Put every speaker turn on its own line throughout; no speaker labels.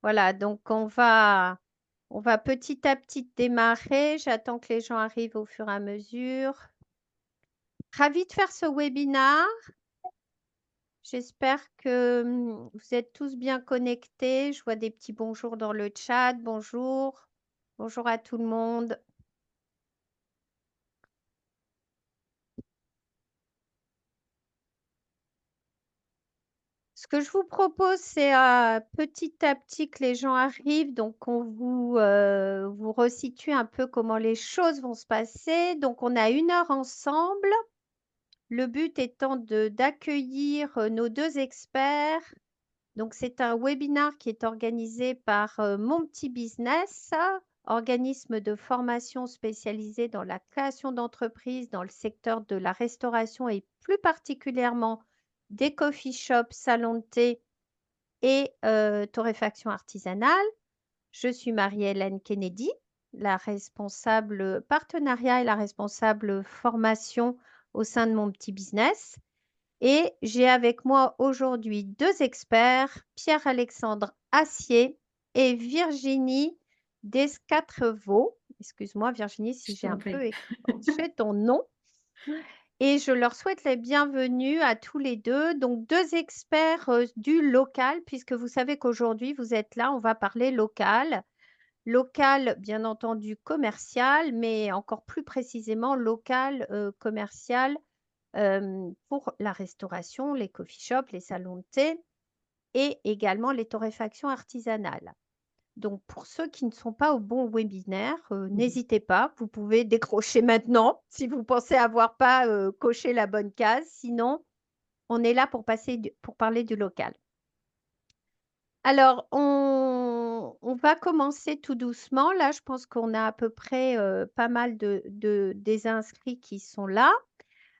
Voilà, donc on va petit à petit démarrer. J'attends que les gens arrivent au fur et à mesure. Ravie de faire ce webinaire. J'espère que vous êtes tous bien connectés. Je vois des petits bonjours dans le chat. Bonjour. Bonjour à tout le monde. Ce que je vous propose, c'est petit à petit que les gens arrivent. Donc, on vous resitue un peu comment les choses vont se passer. Donc, on a 1 heure ensemble. Le but étant d'accueillir nos 2 experts. Donc, c'est un webinaire qui est organisé par Mon Petit Business, organisme de formation spécialisé dans la création d'entreprises dans le secteur de la restauration et plus particulièrement des coffee shops, salons de thé et torréfaction artisanale. Je suis Marie-Hélène Kennedy, la responsable partenariat et la responsable formation au sein de Mon Petit Business. Et j'ai avec moi aujourd'hui 2 experts, Pierre-Alexandre Assier et Virginie Desquatrevaux. Excuse-moi Virginie si
Je
j'ai
t'en
un
prie.
peu écorché ton nom. Et je leur souhaite la bienvenue à tous les deux. Donc 2 experts du local, puisque vous savez qu'aujourd'hui vous êtes là, on va parler local. Local, bien entendu, commercial, mais encore plus précisément local commercial pour la restauration, les coffee shops, les salons de thé et également les torréfactions artisanales. Donc, pour ceux qui ne sont pas au bon webinaire,
Mhm.
n'hésitez pas, vous pouvez décrocher maintenant si vous pensez avoir pas coché la bonne case. Sinon, on est là pour parler du local. Alors, on va commencer tout doucement. Là, je pense qu'on a à peu près pas mal des inscrits qui sont là.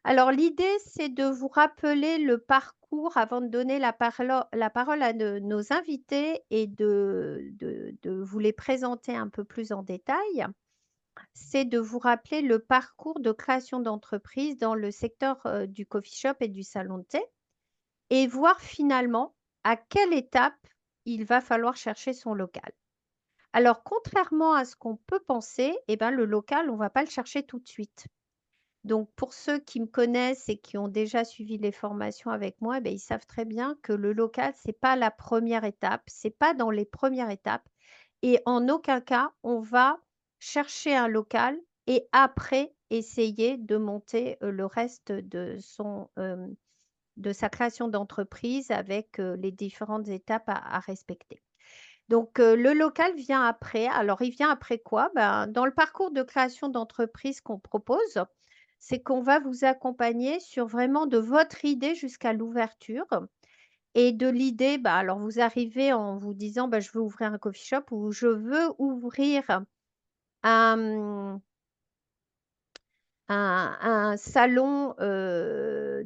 Alors, l'idée, c'est de vous rappeler le parcours avant de donner la parole à nos invités et de vous les présenter un peu plus en détail. C'est de vous rappeler le parcours de création d'entreprise dans le secteur du coffee shop et du salon de thé et voir finalement à quelle étape il va falloir chercher son local. Alors, contrairement à ce qu'on peut penser, eh ben, le local, on ne va pas le chercher tout de suite. Donc, pour ceux qui me connaissent et qui ont déjà suivi les formations avec moi, ben, ils savent très bien que le local, ce n'est pas la première étape, ce n'est pas dans les premières étapes. Et en aucun cas, on va chercher un local et après essayer de monter le reste de sa création d'entreprise avec les différentes étapes à respecter. Donc, le local vient après. Alors, il vient après quoi? Ben, dans le parcours de création d'entreprise qu'on propose, c'est qu'on va vous accompagner sur vraiment de votre idée jusqu'à l'ouverture. Et de l'idée, bah, alors vous arrivez en vous disant, bah, je veux ouvrir un coffee shop ou je veux ouvrir un, un salon de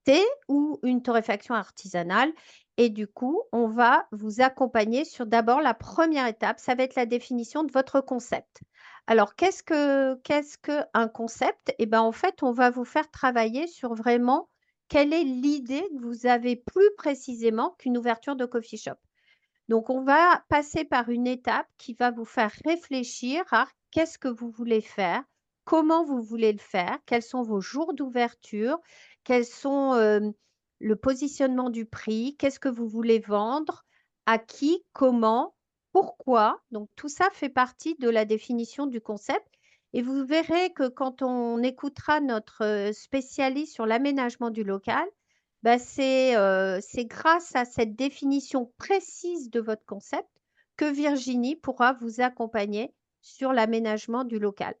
thé ou une torréfaction artisanale. Et du coup, on va vous accompagner sur d'abord la première étape, ça va être la définition de votre concept. Alors, qu'est-ce que un concept? Eh ben, en fait, on va vous faire travailler sur vraiment quelle est l'idée que vous avez plus précisément qu'une ouverture de coffee shop. Donc, on va passer par une étape qui va vous faire réfléchir à qu'est-ce que vous voulez faire, comment vous voulez le faire, quels sont vos jours d'ouverture, quels sont le positionnement du prix, qu'est-ce que vous voulez vendre, à qui, comment, pourquoi. Donc, tout ça fait partie de la définition du concept. Et vous verrez que quand on écoutera notre spécialiste sur l'aménagement du local, bah, c'est grâce à cette définition précise de votre concept que Virginie pourra vous accompagner sur l'aménagement du local.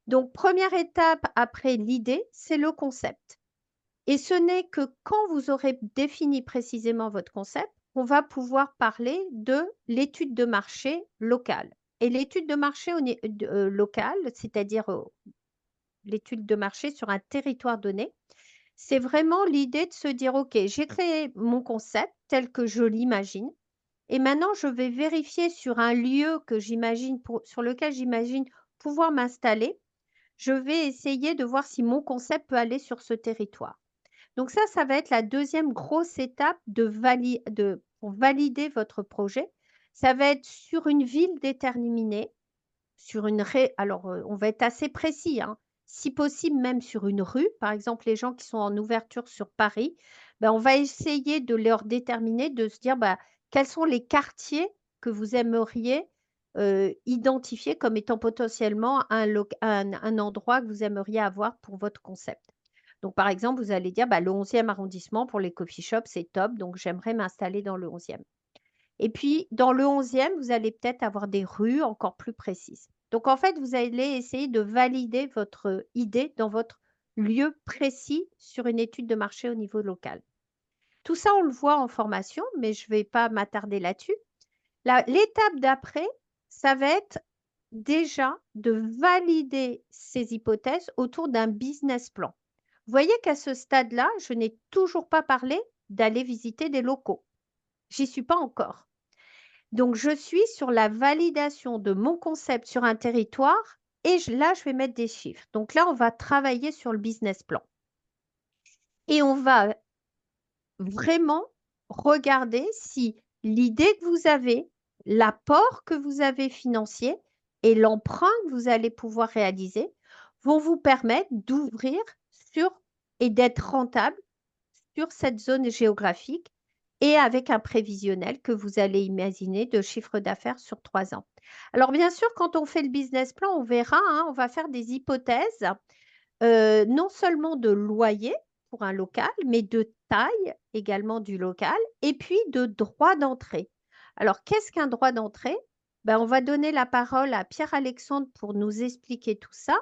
Donc, première étape après l'idée, c'est le concept. Et ce n'est que quand vous aurez défini précisément votre concept, on va pouvoir parler de l'étude de marché locale. Et l'étude de marché locale, c'est-à-dire l'étude de marché sur un territoire donné, c'est vraiment l'idée de se dire, OK, j'ai créé mon concept tel que je l'imagine. Et maintenant, je vais vérifier sur un lieu que j'imagine sur lequel j'imagine pouvoir m'installer. Je vais essayer de voir si mon concept peut aller sur ce territoire. Donc ça va être la deuxième grosse étape pour valider votre projet. Ça va être sur une ville déterminée, alors on va être assez précis, hein. Si possible, même sur une rue. Par exemple, les gens qui sont en ouverture sur Paris, ben, on va essayer de leur déterminer, de se dire bah, quels sont les quartiers que vous aimeriez identifier comme étant potentiellement un endroit que vous aimeriez avoir pour votre concept. Donc, par exemple, vous allez dire bah, le 11e arrondissement pour les coffee shops, c'est top, donc j'aimerais m'installer dans le 11e. Et puis, dans le 11e, vous allez peut-être avoir des rues encore plus précises. Donc, en fait, vous allez essayer de valider votre idée dans votre lieu précis sur une étude de marché au niveau local. Tout ça, on le voit en formation, mais je ne vais pas m'attarder là-dessus. L'étape d'après, ça va être déjà de valider ces hypothèses autour d'un business plan. Vous voyez qu'à ce stade-là, je n'ai toujours pas parlé d'aller visiter des locaux. J'y suis pas encore. Donc, je suis sur la validation de mon concept sur un territoire et là, je vais mettre des chiffres. Donc là, on va travailler sur le business plan et on va vraiment regarder si l'idée que vous avez, l'apport que vous avez financier et l'emprunt que vous allez pouvoir réaliser vont vous permettre d'ouvrir sur et d'être rentable sur cette zone géographique et avec un prévisionnel que vous allez imaginer de chiffre d'affaires sur 3 ans. Alors, bien sûr, quand on fait le business plan, on verra, hein, on va faire des hypothèses, non seulement de loyer pour un local, mais de taille également du local et puis de droit d'entrée. Alors, qu'est-ce qu'un droit d'entrée? Ben, on va donner la parole à Pierre-Alexandre pour nous expliquer tout ça.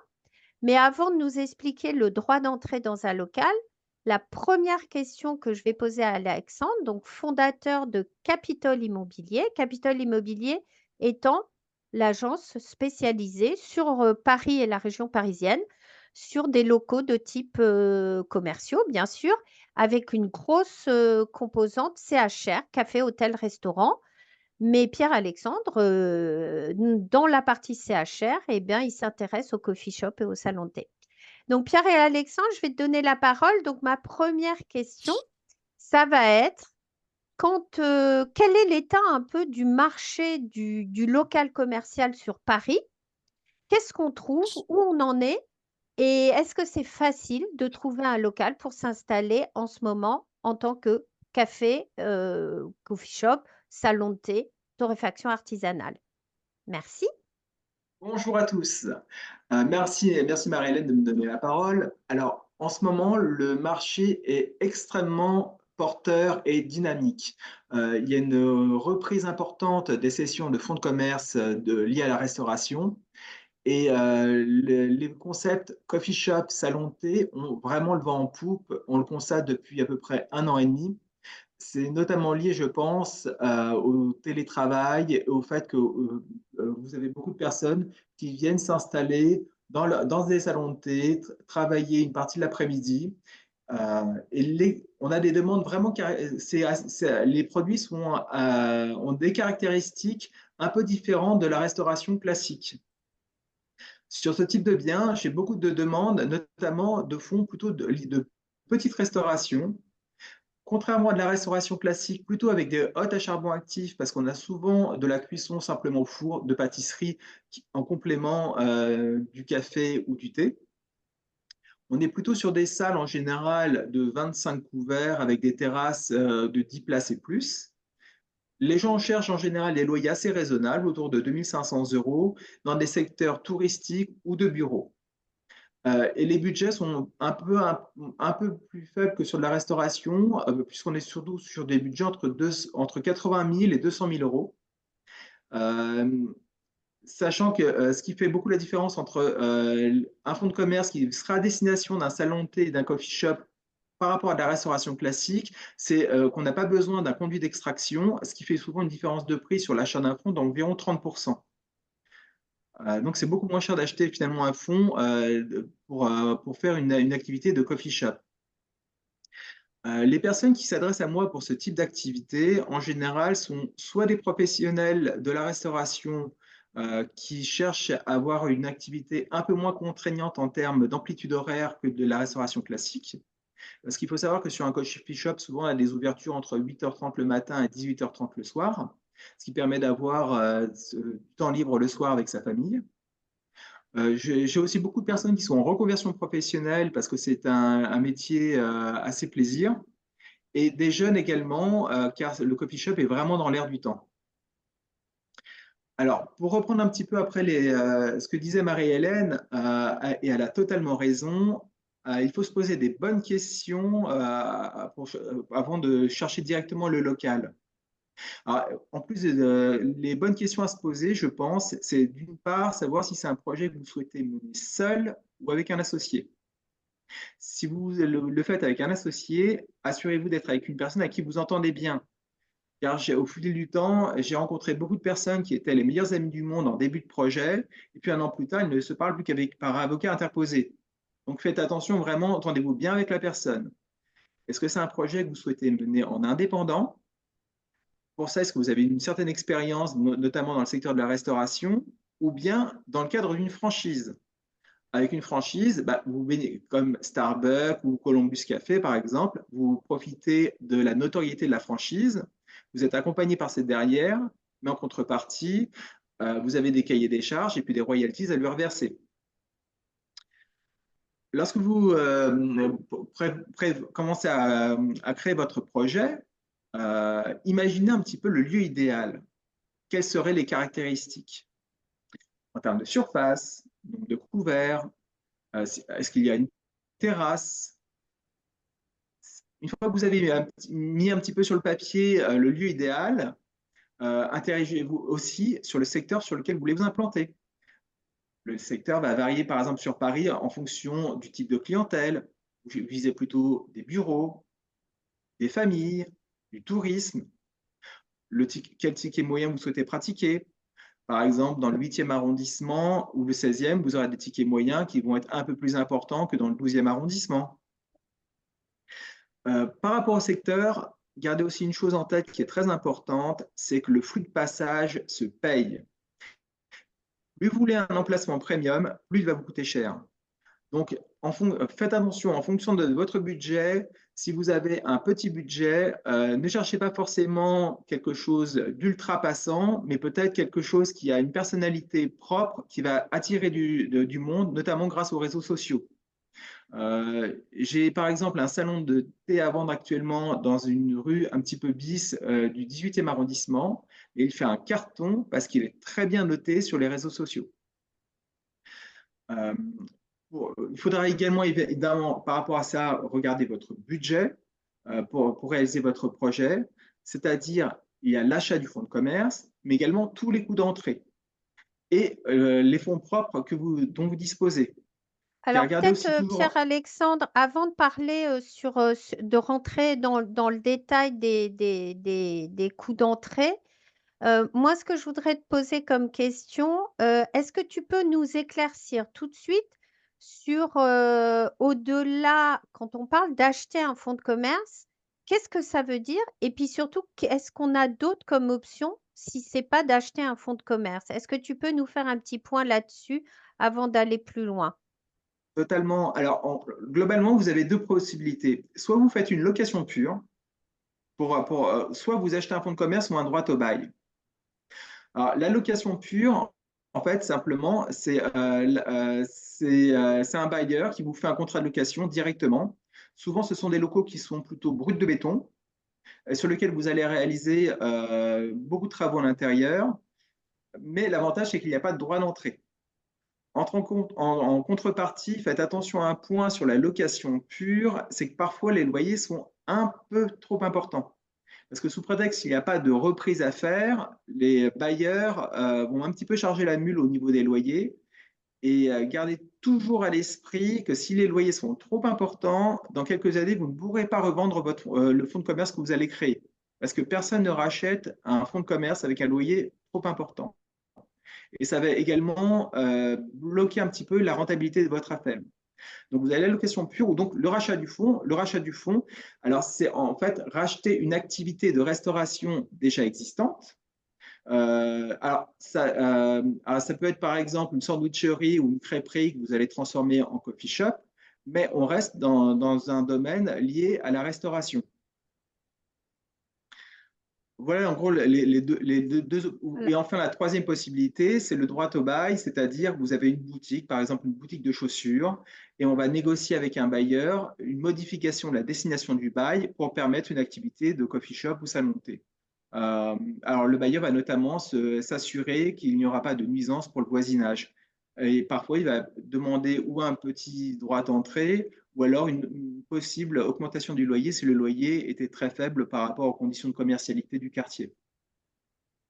Mais avant de nous expliquer le droit d'entrée dans un local, la première question que je vais poser à Alexandre, donc fondateur de Capitole Immobilier étant l'agence spécialisée sur Paris et la région parisienne, sur des locaux de type commerciaux, bien sûr, avec une grosse composante CHR, café, hôtel, restaurant. Mais Pierre-Alexandre, dans la partie CHR, eh bien, il s'intéresse au coffee shop et au salon de thé. Donc, Pierre et Alexandre, je vais te donner la parole. Donc, ma première question, ça va être quel est l'état un peu du marché du local commercial sur Paris? Qu'est-ce qu'on trouve? Où on en est? Et est-ce que c'est facile de trouver un local pour s'installer en ce moment en tant que café, coffee shop, salon de thé, torréfaction artisanale? Merci.
Bonjour à tous. Merci Marie-Hélène de me donner la parole. Alors, en ce moment, le marché est extrêmement porteur et dynamique. Il y a une reprise importante des sessions de fonds de commerce liées à la restauration. Et les concepts coffee shop, salon de thé ont vraiment le vent en poupe. On le constate depuis à peu près 1 an et demi. C'est notamment lié, je pense, au télétravail et au fait que vous avez beaucoup de personnes qui viennent s'installer dans des salons de thé, travailler une partie de l'après-midi. On a des demandes vraiment, les produits ont des caractéristiques un peu différentes de la restauration classique. Sur ce type de bien, j'ai beaucoup de demandes, notamment de fonds plutôt de petites restaurations. Contrairement à de la restauration classique, plutôt avec des hôtes à charbon actif, parce qu'on a souvent de la cuisson simplement au four, de pâtisserie en complément du café ou du thé. On est plutôt sur des salles en général de 25 couverts avec des terrasses de 10 places et plus. Les gens cherchent en général des loyers assez raisonnables, autour de 2 500 euros, dans des secteurs touristiques ou de bureaux. Et les budgets sont un peu plus faibles que sur de la restauration, puisqu'on est surtout sur des budgets entre 80 000 et 200 000 euros. Euh, Sachant que ce qui fait beaucoup la différence entre un fonds de commerce qui sera à destination d'un salon de thé et d'un coffee shop par rapport à de la restauration classique, c'est qu'on n'a pas besoin d'un conduit d'extraction, ce qui fait souvent une différence de prix sur l'achat d'un fonds d'environ 30%. Donc, c'est beaucoup moins cher d'acheter finalement un fonds pour faire une activité de coffee shop. Les personnes qui s'adressent à moi pour ce type d'activité, en général, sont soit des professionnels de la restauration qui cherchent à avoir une activité un peu moins contraignante en termes d'amplitude horaire que de la restauration classique, Parce qu'il faut savoir que sur un coffee shop, souvent, il y a des ouvertures entre 8h30 le matin et 18h30 le soir, ce qui permet d'avoir du temps libre le soir avec sa famille. J'ai aussi beaucoup de personnes qui sont en reconversion professionnelle parce que c'est un métier assez plaisir. Et des jeunes également, car le coffee shop est vraiment dans l'air du temps. Alors, pour reprendre un petit peu après ce que disait Marie-Hélène, et elle a totalement raison, il faut se poser des bonnes questions avant de chercher directement le local. Alors, en plus, les bonnes questions à se poser, je pense, c'est d'une part savoir si c'est un projet que vous souhaitez mener seul ou avec un associé. Si vous le faites avec un associé, assurez-vous d'être avec une personne à qui vous entendez bien. Car au fil du temps, j'ai rencontré beaucoup de personnes qui étaient les meilleurs amis du monde en début de projet, et puis un an plus tard, ils ne se parlent plus qu'avec par avocat interposé. Donc faites attention vraiment, entendez-vous bien avec la personne. Est-ce que c'est un projet que vous souhaitez mener en indépendant? Pour ça, est-ce que vous avez une certaine expérience, notamment dans le secteur de la restauration, ou bien dans le cadre d'une franchise? Avec une franchise, bah, vous comme Starbucks ou Columbus Café, par exemple, vous profitez de la notoriété de la franchise, vous êtes accompagné par cette derrière, mais en contrepartie, vous avez des cahiers des charges et puis des royalties à lui reverser. Lorsque vous commencez à créer votre projet, imaginez un petit peu le lieu idéal. Quelles seraient les caractéristiques en termes de surface, nombre de couverts, est-ce qu'il y a une terrasse? Une fois que vous avez mis un petit peu sur le papier le lieu idéal, interrogez-vous aussi sur le secteur sur lequel vous voulez vous implanter. Le secteur va varier par exemple sur Paris en fonction du type de clientèle. Vous visez plutôt des bureaux, des familles, du tourisme, quel ticket moyen vous souhaitez pratiquer. Par exemple, dans le 8e arrondissement ou le 16e, vous aurez des tickets moyens qui vont être un peu plus importants que dans le 12e arrondissement. Par rapport au secteur, gardez aussi une chose en tête qui est très importante, c'est que le flux de passage se paye. Plus vous voulez un emplacement premium, plus il va vous coûter cher. Donc, faites attention en fonction de votre budget. Si vous avez un petit budget, ne cherchez pas forcément quelque chose d'ultra passant, mais peut-être quelque chose qui a une personnalité propre, qui va attirer du monde, notamment grâce aux réseaux sociaux. J'ai par exemple un salon de thé à vendre actuellement dans une rue un petit peu bis du 18e arrondissement et il fait un carton parce qu'il est très bien noté sur les réseaux sociaux. Euh, il faudra également, évidemment, par rapport à ça, regarder votre budget pour réaliser votre projet, c'est-à-dire il y a l'achat du fonds de commerce, mais également tous les coûts d'entrée et les fonds propres dont vous disposez. Car
Alors
regardez
peut-être,
aussi toujours.
Pierre-Alexandre, avant de parler de rentrer dans le détail des coûts d'entrée, moi, ce que je voudrais te poser comme question, est-ce que tu peux nous éclaircir tout de suite sur, au-delà, quand on parle d'acheter un fonds de commerce, qu'est-ce que ça veut dire? Et puis surtout, est-ce qu'on a d'autres comme option si c'est pas d'acheter un fonds de commerce? Est-ce que tu peux nous faire un petit point là-dessus avant d'aller plus loin?
Totalement. Alors, globalement, vous avez deux possibilités. Soit vous faites une location pure, soit vous achetez un fonds de commerce ou un droit au bail. Alors, la location pure, en fait, simplement, c'est un bailleur qui vous fait un contrat de location directement. Souvent, ce sont des locaux qui sont plutôt bruts de béton, sur lesquels vous allez réaliser beaucoup de travaux à l'intérieur. Mais l'avantage, c'est qu'il n'y a pas de droit d'entrée. En contrepartie, faites attention à un point sur la location pure, c'est que parfois les loyers sont un peu trop importants. Parce que sous prétexte qu'il n'y a pas de reprise à faire, les bailleurs vont un petit peu charger la mule au niveau des loyers. Et gardez toujours à l'esprit que si les loyers sont trop importants, dans quelques années, vous ne pourrez pas revendre le fonds de commerce que vous allez créer. Parce que personne ne rachète un fonds de commerce avec un loyer trop important. Et ça va également bloquer un petit peu la rentabilité de votre affaire. Donc, vous avez l'allocation pure ou donc le rachat du fonds. Le rachat du fonds, alors c'est en fait racheter une activité de restauration déjà existante. Alors, ça peut être par exemple une sandwicherie ou une crêperie que vous allez transformer en coffee shop. mais on reste dans un domaine lié à la restauration. Voilà en gros
Alors,
et enfin la troisième possibilité, c'est le droit au bail, c'est-à-dire vous avez une boutique, par exemple une boutique de chaussures, et on va négocier avec un bailleur une modification de la destination du bail pour permettre une activité de coffee shop ou salon de thé. Alors le bailleur va notamment s'assurer qu'il n'y aura pas de nuisance pour le voisinage. Et parfois, il va demander ou un petit droit d'entrée ou alors une possible augmentation du loyer si le loyer était très faible par rapport aux conditions de commercialité du quartier.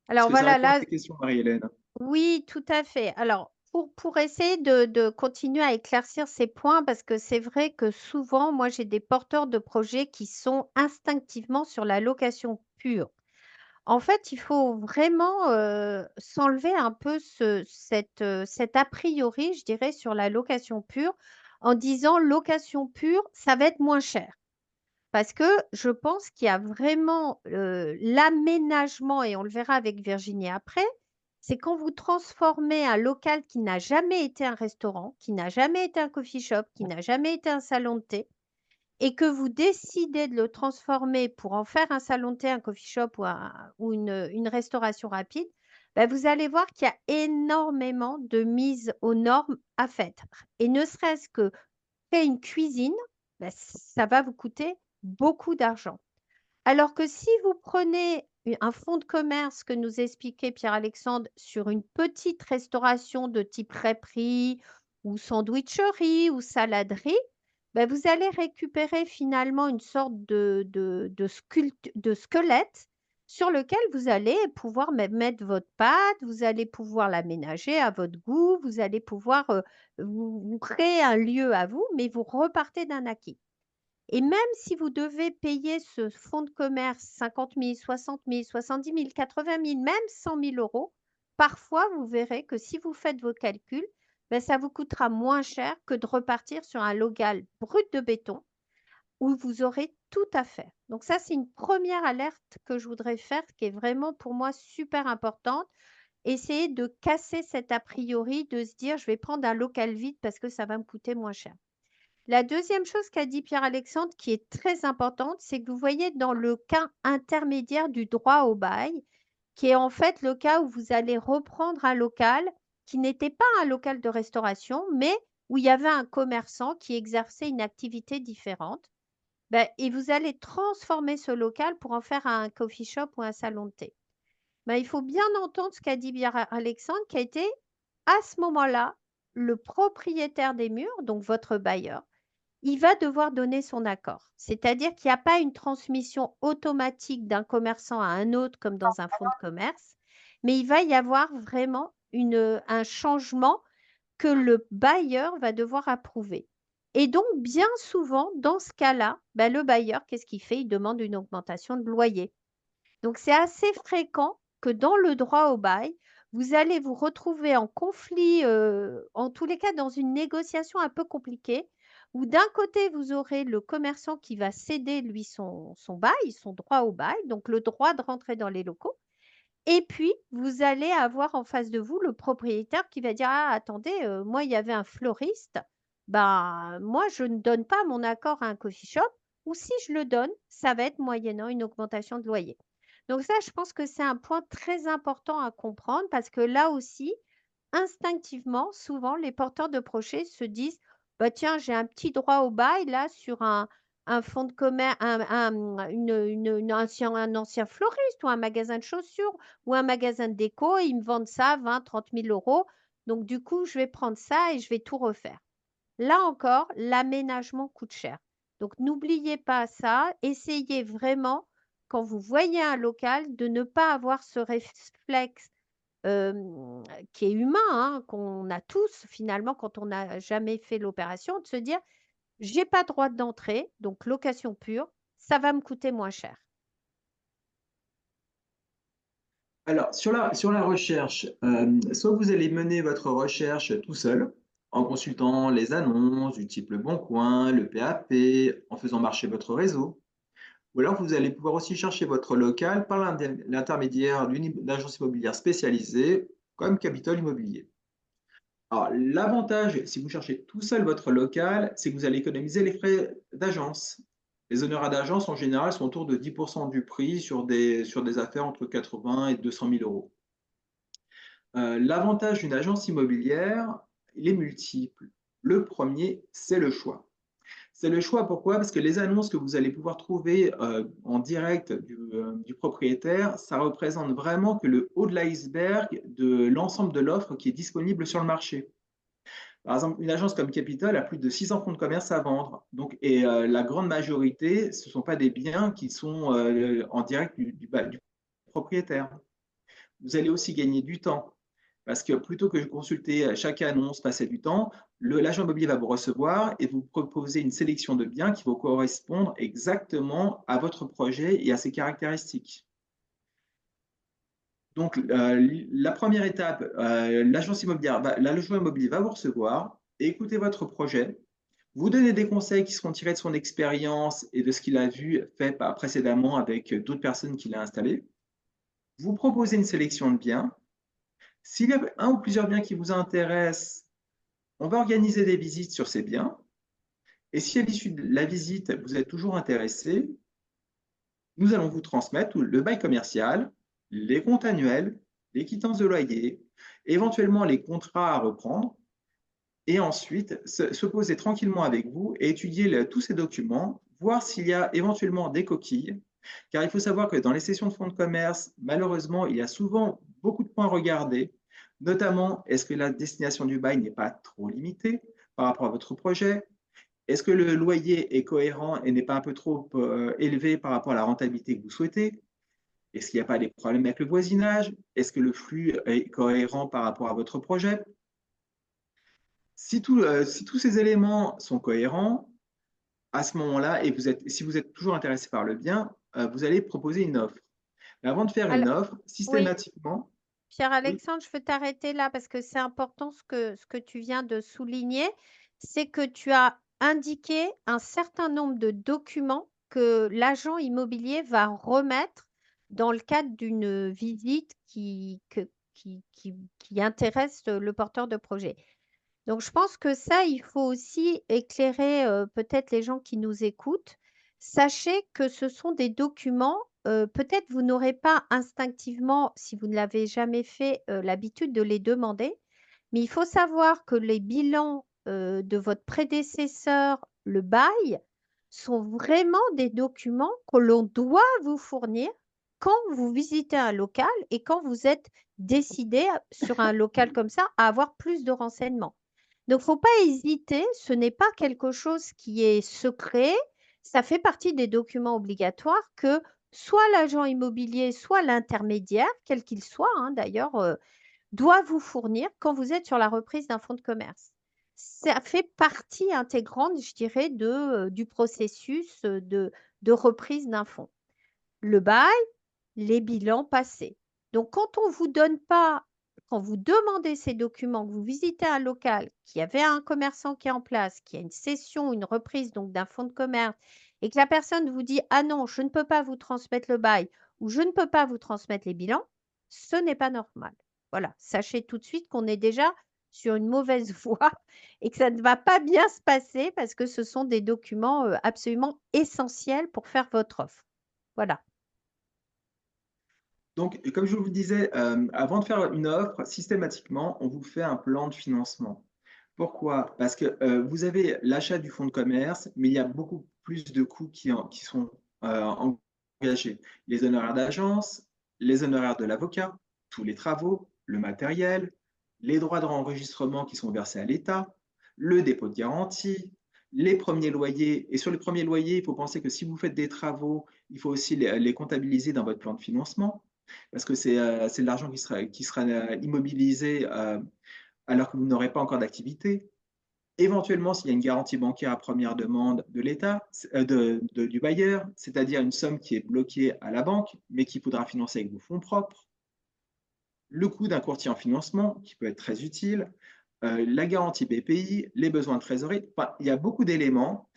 Est-ce
alors
que ça
voilà,
répond à
là,
tes questions, Marie-Hélène?
oui, tout à fait. Alors, pour essayer de continuer à éclaircir ces points, parce que c'est vrai que souvent, moi, j'ai des porteurs de projets qui sont instinctivement sur la location pure. En fait, il faut vraiment s'enlever un peu cet a priori, je dirais, sur la location pure, en disant location pure, ça va être moins cher. Parce que je pense qu'il y a vraiment l'aménagement, et on le verra avec Virginie après, c'est quand vous transformez un local qui n'a jamais été un restaurant, qui n'a jamais été un coffee shop, qui n'a jamais été un salon de thé, et que vous décidez de le transformer pour en faire un salon de thé, un coffee shop ou une restauration rapide, ben vous allez voir qu'il y a énormément de mise aux normes à faire. Et ne serait-ce que créer une cuisine, ben, ça va vous coûter beaucoup d'argent. Alors que si vous prenez un fonds de commerce que nous expliquait Pierre-Alexandre sur une petite restauration de type crêperie ou sandwicherie ou saladerie, ben vous allez récupérer finalement une sorte de squelette sur lequel vous allez pouvoir mettre votre pâte, vous allez pouvoir l'aménager à votre goût, vous allez pouvoir vous créer un lieu à vous, mais vous repartez d'un acquis. Et même si vous devez payer ce fonds de commerce 50 000, 60 000, 70 000, 80 000, même 100 000 euros, parfois vous verrez que si vous faites vos calculs, ben, ça vous coûtera moins cher que de repartir sur un local brut de béton où vous aurez tout à faire. Donc ça, c'est une première alerte que je voudrais faire qui est vraiment pour moi super importante. Essayer de casser cet a priori de se dire je vais prendre un local vide parce que ça va me coûter moins cher. La deuxième chose qu'a dit Pierre-Alexandre, qui est très importante, c'est que vous voyez dans le cas intermédiaire du droit au bail, qui est en fait le cas où vous allez reprendre un local qui n'était pas un local de restauration, mais où il y avait un commerçant qui exerçait une activité différente. Ben, et vous allez transformer ce local pour en faire un coffee shop ou un salon de thé. Ben, il faut bien entendre ce qu'a dit Pierre-Alexandre, qui a été à ce moment-là le propriétaire des murs, donc votre bailleur, il va devoir donner son accord. C'est-à-dire qu'il n'y a pas une transmission automatique d'un commerçant à un autre comme dans un fonds de commerce, mais il va y avoir vraiment un changement que le bailleur va devoir approuver. Et donc, bien souvent, dans ce cas-là, ben, le bailleur, qu'est-ce qu'il fait? Il demande une augmentation de loyer. Donc, c'est assez fréquent que dans le droit au bail, vous allez vous retrouver en conflit, en tous les cas dans une négociation un peu compliquée, où d'un côté, vous aurez le commerçant qui va céder, lui, son bail, son droit au bail, donc le droit de rentrer dans les locaux. Et puis, vous allez avoir en face de vous le propriétaire qui va dire, ah, attendez, moi, il y avait un fleuriste, bah, moi, je ne donne pas mon accord à un coffee shop, ou si je le donne, ça va être moyennant une augmentation de loyer. Donc ça, je pense que c'est un point très important à comprendre parce que là aussi, instinctivement, souvent, les porteurs de projets se disent, bah, tiens, j'ai un petit droit au bail là sur un fonds de commerce, un ancien fleuriste ou un magasin de chaussures ou un magasin de déco, ils me vendent ça 20, 30 000 euros. Donc du coup, je vais prendre ça et je vais tout refaire. Là encore, l'aménagement coûte cher. Donc, n'oubliez pas ça. Essayez vraiment, quand vous voyez un local, de ne pas avoir ce réflexe qui est humain, hein, qu'on a tous finalement quand on n'a jamais fait l'opération, de se dire, j'ai pas droit d'entrée, donc location pure, ça va me coûter moins cher.
Alors, sur la recherche, soit vous allez mener votre recherche tout seul, en consultant les annonces du type Le Bon Coin, le PAP, en faisant marcher votre réseau. Ou alors, vous allez pouvoir aussi chercher votre local par l'intermédiaire d'une agence immobilière spécialisée, comme Capitole Immobilier. Alors, l'avantage, si vous cherchez tout seul votre local, c'est que vous allez économiser les frais d'agence. Les honoraires d'agence, en général, sont autour de 10% du prix sur des affaires entre 80 et 200 000 euros. L'avantage d'une agence immobilière, il est multiple. Le premier, c'est le choix. C'est le choix, pourquoi? Parce que les annonces que vous allez pouvoir trouver en direct du propriétaire, ça représente vraiment que le haut de l'iceberg de l'ensemble de l'offre qui est disponible sur le marché. Par exemple, une agence comme Capital a plus de 600 fonds de commerce à vendre. Donc, et la grande majorité, ce ne sont pas des biens qui sont en direct du propriétaire. Vous allez aussi gagner du temps. Parce que plutôt que de consulter chaque annonce, passer du temps, l'agent immobilier va vous recevoir et vous proposer une sélection de biens qui vont correspondre exactement à votre projet et à ses caractéristiques. Donc, la première étape, l'agence immobilière, l'agent immobilier va vous recevoir, écouter votre projet, vous donner des conseils qui seront tirés de son expérience et de ce qu'il a vu fait précédemment avec d'autres personnes qu'il a installées, vous proposer une sélection de biens. S'il y a un ou plusieurs biens qui vous intéressent, on va organiser des visites sur ces biens. Et si à l'issue de la visite, vous êtes toujours intéressé, nous allons vous transmettre le bail commercial, les comptes annuels, les quittances de loyer, éventuellement les contrats à reprendre, et ensuite se poser tranquillement avec vous et étudier tous ces documents, voir s'il y a éventuellement des coquilles, car il faut savoir que dans les sessions de fonds de commerce, malheureusement, il y a souvent beaucoup de points à regarder, notamment est-ce que la destination du bail n'est pas trop limitée par rapport à votre projet? Est-ce que le loyer est cohérent et n'est pas un peu trop élevé par rapport à la rentabilité que vous souhaitez? Est-ce qu'il n'y a pas des problèmes avec le voisinage? Est-ce que le flux est cohérent par rapport à votre projet? Si tous ces éléments sont cohérents, à ce moment-là, si vous êtes toujours intéressé par le bien, vous allez proposer une offre. Mais avant de faire une
Alors,
offre,
oui,
systématiquement, oui,
Pierre-Alexandre, je veux t'arrêter là parce que c'est important ce que tu viens de souligner, c'est que tu as indiqué un certain nombre de documents que l'agent immobilier va remettre dans le cadre d'une visite qui intéresse le porteur de projet. Donc, je pense que ça, il faut aussi éclairer peut-être les gens qui nous écoutent. Sachez que ce sont des documents, peut-être vous n'aurez pas instinctivement, si vous ne l'avez jamais fait, l'habitude de les demander, mais il faut savoir que les bilans de votre prédécesseur, le bail, sont vraiment des documents que l'on doit vous fournir quand vous visitez un local et quand vous êtes décidé sur un local comme ça à avoir plus de renseignements. Donc, faut pas hésiter, ce n'est pas quelque chose qui est secret, ça fait partie des documents obligatoires que soit l'agent immobilier, soit l'intermédiaire, quel qu'il soit hein, d'ailleurs, doit vous fournir quand vous êtes sur la reprise d'un fonds de commerce. Ça fait partie intégrante, je dirais, du processus de reprise d'un fonds. Le bail, les bilans passés. Donc, quand on vous donne pas, quand vous demandez ces documents, que vous visitez un local, qui avait un commerçant qui est en place, qui a une cession, une reprise donc d'un fonds de commerce, et que la personne vous dit ah non, je ne peux pas vous transmettre le bail ou je ne peux pas vous transmettre les bilans, ce n'est pas normal. Voilà, sachez tout de suite qu'on est déjà sur une mauvaise voie et que ça ne va pas bien se passer parce que ce sont des documents absolument essentiels pour faire votre offre. Voilà.
donc comme je vous le disais, avant de faire une offre, systématiquement, on vous fait un plan de financement. Pourquoi? Parce que vous avez l'achat du fonds de commerce, mais il y a beaucoup plus de coûts qui sont engagés. Les honoraires d'agence, les honoraires de l'avocat, tous les travaux, le matériel, les droits de enregistrement qui sont versés à l'État, le dépôt de garantie, les premiers loyers. Et sur les premiers loyers, il faut penser que si vous faites des travaux, il faut aussi les comptabiliser dans votre plan de financement, parce que c'est de l'argent qui sera immobilisé alors que vous n'aurez pas encore d'activité. Éventuellement, s'il y a une garantie bancaire à première demande de l'État, du bailleur, c'est-à-dire une somme qui est bloquée à la banque, mais qu'il faudra financer avec vos fonds propres, le coût d'un courtier en financement, qui peut être très utile, la garantie BPI, les besoins de trésorerie, enfin, il y a beaucoup d'éléments.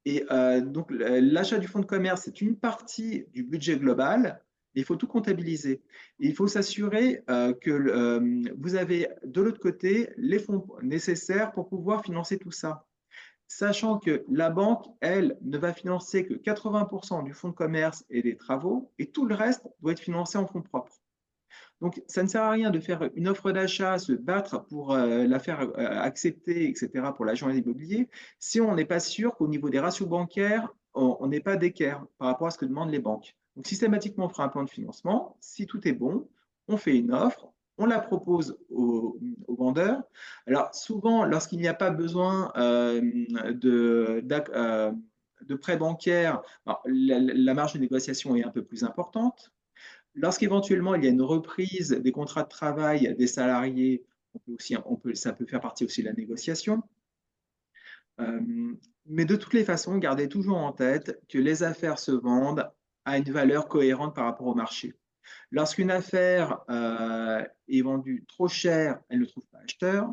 Et donc, l'achat du fonds de commerce, c'est une partie du budget global, Il faut tout comptabiliser. Et il faut s'assurer que vous avez de l'autre côté les fonds nécessaires pour pouvoir financer tout ça. Sachant que la banque, elle, ne va financer que 80% du fonds de commerce et des travaux, et tout le reste doit être financé en fonds propres. Donc, ça ne sert à rien de faire une offre d'achat, se battre pour la faire accepter, etc., pour l'agent immobilier, si on n'est pas sûr qu'au niveau des ratios bancaires, on n'est pas d'équerre par rapport à ce que demandent les banques. Donc, systématiquement, on fera un plan de financement. Si tout est bon, on fait une offre, on la propose aux vendeurs. Alors, souvent, lorsqu'il n'y a pas besoin de prêt bancaire, la marge de négociation est un peu plus importante. Lorsqu'éventuellement il y a une reprise des contrats de travail des salariés, ça peut faire partie aussi de la négociation. Mais de toutes les façons, gardez toujours en tête que les affaires se vendent à une valeur cohérente par rapport au marché. Lorsqu'une affaire est vendue trop cher, elle ne trouve pas acheteur.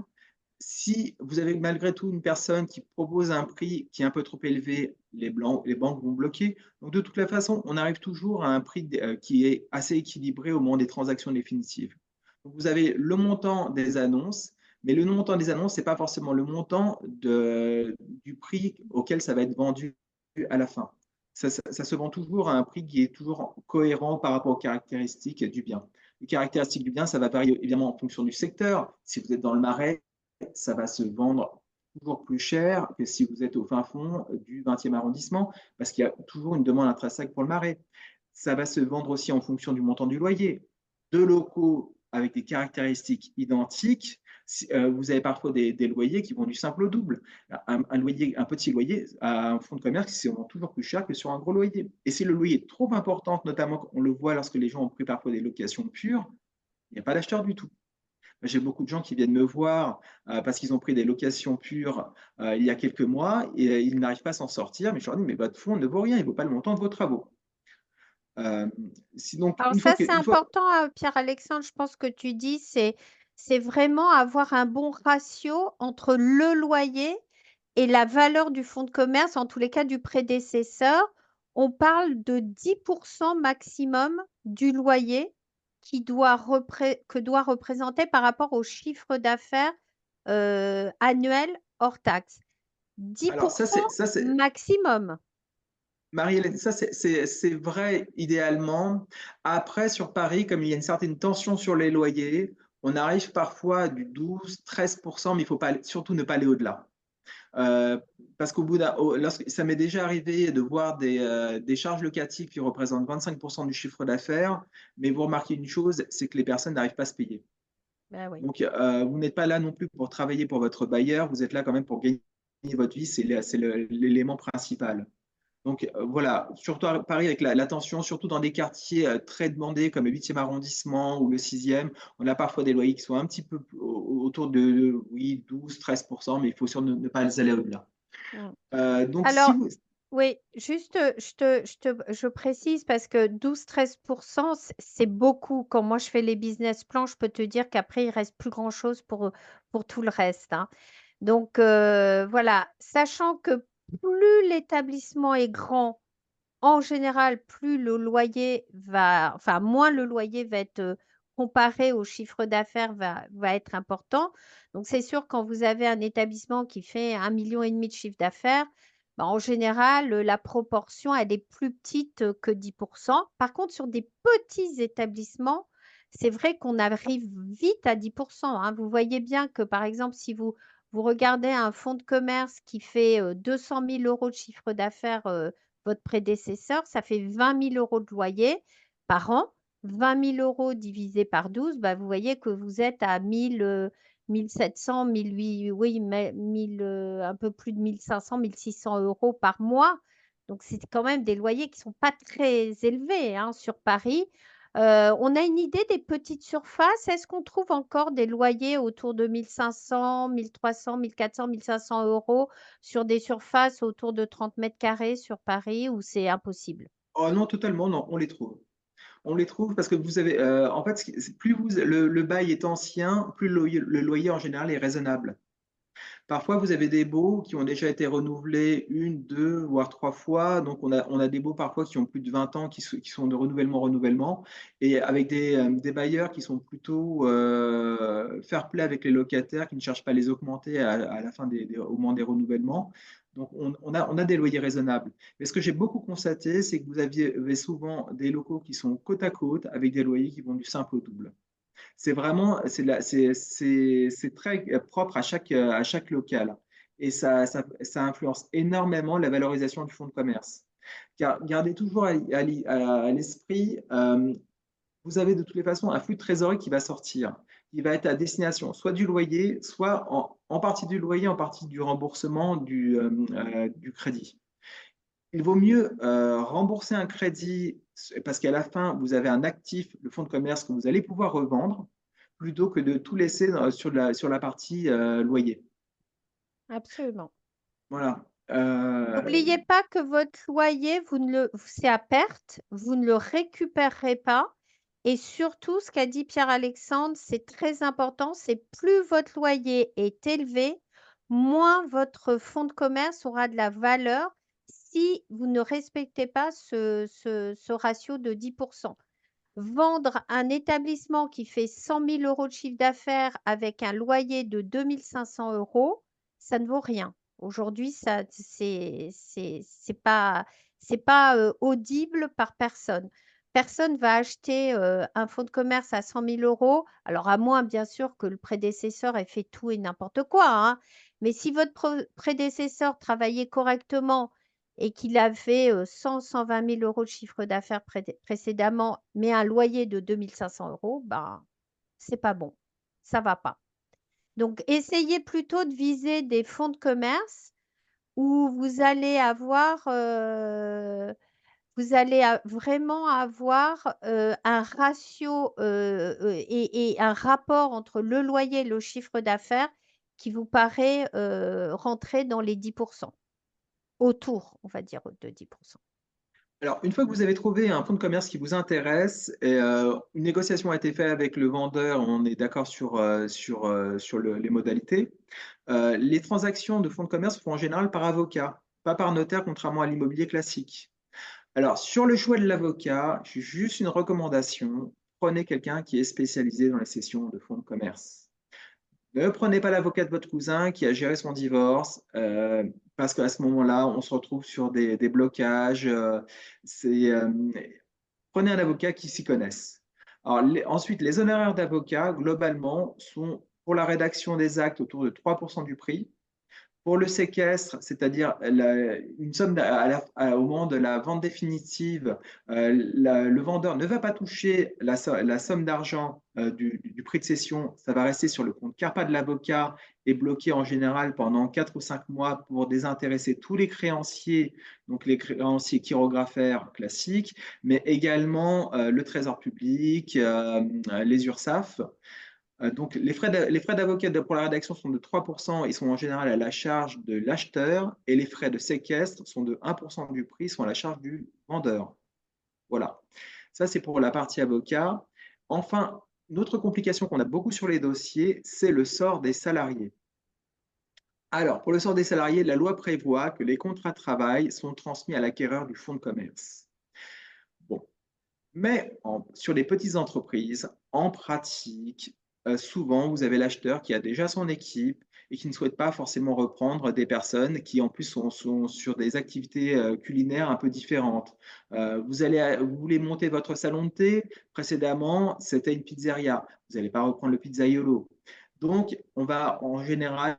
Si vous avez malgré tout une personne qui propose un prix qui est un peu trop élevé, les banques vont bloquer. Donc de toute la façon, on arrive toujours à un prix qui est assez équilibré au moment des transactions définitives. Donc vous avez le montant des annonces, mais le montant des annonces, ce n'est pas forcément le montant du prix auquel ça va être vendu à la fin. Ça se vend toujours à un prix qui est toujours cohérent par rapport aux caractéristiques du bien. Les caractéristiques du bien, ça va varier évidemment en fonction du secteur. Si vous êtes dans le marais, ça va se vendre toujours plus cher que si vous êtes au fin fond du 20e arrondissement, parce qu'il y a toujours une demande intrinsèque pour le marais. Ça va se vendre aussi en fonction du montant du loyer. Deux locaux avec des caractéristiques identiques, vous avez parfois des loyers qui vont du simple au double. Un petit loyer à un fonds de commerce qui se vend toujours plus cher que sur un gros loyer. Et si le loyer est trop important, notamment on le voit lorsque les gens ont pris parfois des locations pures, il n'y a pas d'acheteur du tout. J'ai beaucoup de gens qui viennent me voir parce qu'ils ont pris des locations pures il y a quelques mois et ils n'arrivent pas à s'en sortir. Mais je leur dis, mais votre fonds ne vaut rien, il ne vaut pas le montant de vos travaux. Euh, si donc,
Alors ça, c'est
une fois,
important, Pierre-Alexandre, je pense que tu dis, c'est vraiment avoir un bon ratio entre le loyer et la valeur du fonds de commerce, en tous les cas du prédécesseur. On parle de 10% maximum du loyer que doit représenter par rapport au chiffre d'affaires annuel hors taxe. Dix
alors
pour cent
ça, c'est,
maximum.
Marie-Hélène, ça c'est vrai idéalement. Après, sur Paris, comme il y a une certaine tension sur les loyers, on arrive parfois à du 12-13%, mais il faut pas, surtout ne pas aller au-delà. Euh, Parce qu'au bout ça m'est déjà arrivé de voir des charges locatives qui représentent 25% du chiffre d'affaires, mais vous remarquez une chose, c'est que les personnes n'arrivent pas à se payer.
Ben oui.
Donc, vous n'êtes pas là non plus pour travailler pour votre bailleur, vous êtes là quand même pour gagner votre vie, c'est l'élément principal. Donc voilà, surtout à Paris avec la tension, surtout dans des quartiers très demandés comme le 8e arrondissement ou le 6e, on a parfois des loyers qui sont un petit peu autour de oui, 12-13%, mais il faut surtout ne pas aller au-delà.
Mm.
Donc si
Alors,
vous,
oui, juste, je précise parce que 12-13%, c'est beaucoup. Quand moi je fais les business plans, je peux te dire qu'après, il reste plus grand-chose pour tout le reste, hein. Donc, voilà, sachant que plus l'établissement est grand, en général, plus le loyer va, enfin, moins le loyer va être comparé au chiffre d'affaires va être important. Donc, c'est sûr, quand vous avez un établissement qui fait 1,5 million de chiffre d'affaires, bah, en général, la proportion, elle est plus petite que 10%. Par contre, sur des petits établissements, c'est vrai qu'on arrive vite à 10%, hein. Vous voyez bien que, par exemple, si vous regardez un fonds de commerce qui fait 200 000 euros de chiffre d'affaires, votre prédécesseur, ça fait 20 000 euros de loyer par an. 20 000 euros divisé par 12, bah, vous voyez que vous êtes à 1700, 1800, oui, mais 1000, un peu plus de 1500, 1600 euros par mois. Donc, c'est quand même des loyers qui ne sont pas très élevés, hein, sur Paris. On a une idée des petites surfaces. Est-ce qu'on trouve encore des loyers autour de 1500, 1300, 1400, 1500 euros sur des surfaces autour de 30 mètres carrés sur Paris ou c'est impossible?
oh non, totalement, non, on les trouve. On les trouve parce que vous avez, en fait, plus le bail est ancien, plus le loyer en général est raisonnable. Parfois, vous avez des baux qui ont déjà été renouvelés une, 2, voire 3 fois. Donc on a des baux parfois qui ont plus de 20 ans, qui sont de renouvellement en renouvellement et avec des bailleurs qui sont plutôt, fair play avec les locataires, qui ne cherchent pas à les augmenter à la fin au moment des renouvellements. Donc on a des loyers raisonnables. Mais ce que j'ai beaucoup constaté, c'est que avez souvent des locaux qui sont côte à côte avec des loyers qui vont du simple au double. C'est vraiment, c'est très propre à chaque local. Et ça influence énormément la valorisation du fonds de commerce. Car gardez toujours à l'esprit, vous avez de toutes les façons un flux de trésorerie qui va sortir, qui va être à destination soit du loyer, soit en partie du loyer, en partie du remboursement du crédit. Il vaut mieux rembourser un crédit parce qu'à la fin, vous avez un actif, le fonds de commerce, que vous allez pouvoir revendre, plutôt que de tout laisser sur la partie loyer.
Absolument.
Voilà.
N'oubliez pas que votre loyer, c'est à perte, vous ne le récupérerez pas. Et surtout, ce qu'a dit Pierre-Alexandre, c'est très important, c'est plus votre loyer est élevé, moins votre fonds de commerce aura de la valeur si vous ne respectez pas ce ratio de 10%. Vendre un établissement qui fait 100 000 € de chiffre d'affaires avec un loyer de 2 500 €, ça ne vaut rien. Aujourd'hui, ça, c'est pas audible par personne. Personne va acheter un fonds de commerce à 100 000 €. Alors, à moins, bien sûr, que le prédécesseur ait fait tout et n'importe quoi, hein. Mais si votre prédécesseur travaillait correctement et qu'il avait 100-120 000 € de chiffre d'affaires précédemment, mais un loyer de 2 500 €, ben, c'est pas bon. Ça va pas. Donc, essayez plutôt de viser des fonds de commerce où vraiment avoir un ratio et un rapport entre le loyer et le chiffre d'affaires qui vous paraît rentrer dans les 10%. Autour, on va dire, de 10%.
Alors, une fois que vous avez trouvé un fonds de commerce qui vous intéresse et une négociation a été faite avec le vendeur, on est d'accord sur les modalités, les transactions de fonds de commerce se font en général par avocat, pas par notaire, contrairement à l'immobilier classique. Alors, sur le choix de l'avocat, j'ai juste une recommandation. Prenez quelqu'un qui est spécialisé dans les cessions de fonds de commerce. Ne prenez pas l'avocat de votre cousin qui a géré son divorce, parce qu'à ce moment-là, on se retrouve sur des blocages. C'est, euh, Prenez un avocat qui s'y connaisse. Alors, ensuite, les honoraires d'avocat, globalement, sont pour la rédaction des actes autour de 3% du prix. Pour le séquestre, c'est-à-dire une somme au moment de la vente définitive, le vendeur ne va pas toucher la somme d'argent du prix de cession, ça va rester sur le compte CARPA de l'avocat et bloqué en général pendant 4 ou 5 mois pour désintéresser tous les créanciers, donc les créanciers chirographaires classiques, mais également le Trésor public, les URSSAF. Donc, les frais d'avocat pour la rédaction sont de 3%, ils sont en général à la charge de l'acheteur, et les frais de séquestre sont de 1% du prix, sont à la charge du vendeur. Voilà. Ça, c'est pour la partie avocat. Enfin, une autre complication qu'on a beaucoup sur les dossiers, c'est le sort des salariés. Alors, pour le sort des salariés, la loi prévoit que les contrats de travail sont transmis à l'acquéreur du fonds de commerce. Bon, mais sur les petites entreprises, en pratique, souvent, vous avez l'acheteur qui a déjà son équipe et qui ne souhaite pas forcément reprendre des personnes qui, en plus, sont sur des activités culinaires un peu différentes. Vous voulez monter votre salon de thé. Précédemment, c'était une pizzeria. Vous n'allez pas reprendre le pizzaiolo. Donc, on va en général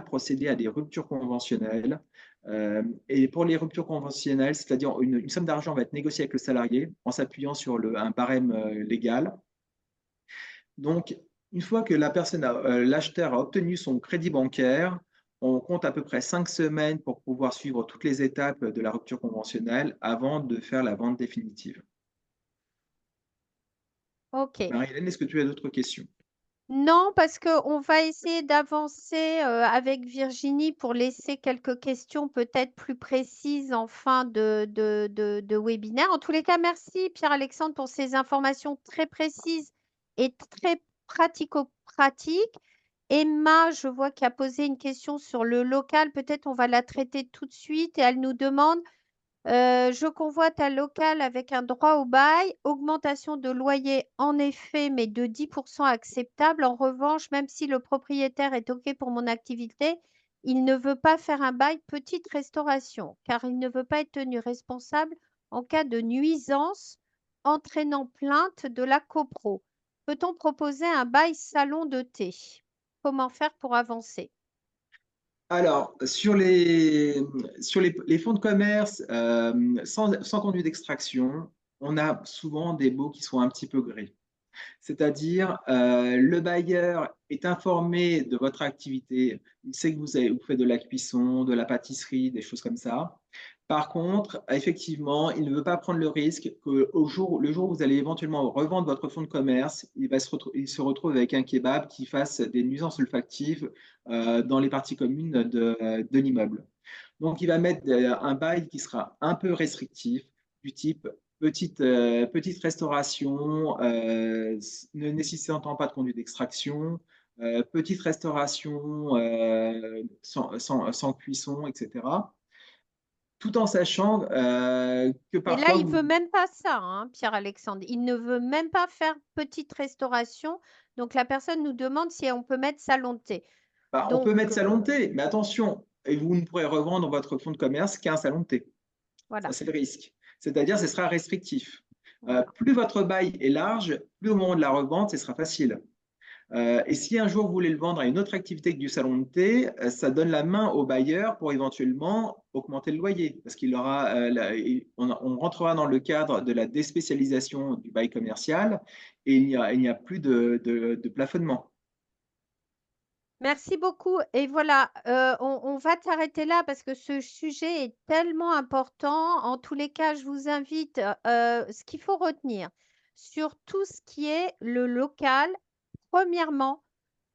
procéder à des ruptures conventionnelles. Et pour les ruptures conventionnelles, c'est-à-dire une somme d'argent va être négociée avec le salarié en s'appuyant sur un barème légal. Donc, une fois que l'acheteur a obtenu son crédit bancaire, on compte à peu près 5 semaines pour pouvoir suivre toutes les étapes de la rupture conventionnelle avant de faire la vente définitive.
OK.
Marie-Hélène, est-ce que tu as d'autres questions?
Non, parce qu'on va essayer d'avancer avec Virginie pour laisser quelques questions peut-être plus précises en fin de webinaire. En tous les cas, merci Pierre-Alexandre pour ces informations très précises et très pratico-pratiques. Emma, je vois qui a posé une question sur le local. Peut-être on va la traiter tout de suite et elle nous demande, je convoite un local avec un droit au bail, augmentation de loyer en effet, mais de 10% acceptable. En revanche, même si le propriétaire est OK pour mon activité, il ne veut pas faire un bail petite restauration, car il ne veut pas être tenu responsable en cas de nuisance entraînant plainte de la copro. Peut-on proposer un bail salon de thé? Comment faire pour avancer?
Alors, sur les fonds de commerce sans conduit d'extraction, on a souvent des baux qui sont un petit peu gris. C'est-à-dire, le bailleur est informé de votre activité. Il sait que vous faites de la cuisson, de la pâtisserie, des choses comme ça. Par contre, effectivement, il ne veut pas prendre le risque que le jour où vous allez éventuellement revendre votre fonds de commerce, il se retrouve avec un kebab qui fasse des nuisances olfactives dans les parties communes de l'immeuble. Donc, il va mettre un bail qui sera un peu restrictif, du type petite restauration, ne nécessitant pas de conduite d'extraction, petite restauration sans cuisson, etc. Tout en sachant que
Et là,
parfois,
il veut même pas ça, hein, Pierre-Alexandre. Il ne veut même pas faire petite restauration. Donc, la personne nous demande si on peut mettre salon de thé.
bah, on peut
Donc,
mettre salon de thé, mais attention, et vous ne pourrez revendre votre fonds de commerce qu'un salon de thé. Ça,
voilà,
c'est le risque. C'est-à-dire, ce sera restrictif.
voilà.
Plus votre bail est large, plus au moment de la revente, ce sera facile. Et si un jour vous voulez le vendre à une autre activité que du salon de thé, ça donne la main au bailleur pour éventuellement augmenter le loyer, parce qu'il aura, on rentrera dans le cadre de la déspécialisation du bail commercial et il n'y a plus de plafonnement.
Merci beaucoup. Et voilà, on va t'arrêter là parce que ce sujet est tellement important. En tous les cas, je vous invite, ce qu'il faut retenir sur tout ce qui est le local, premièrement,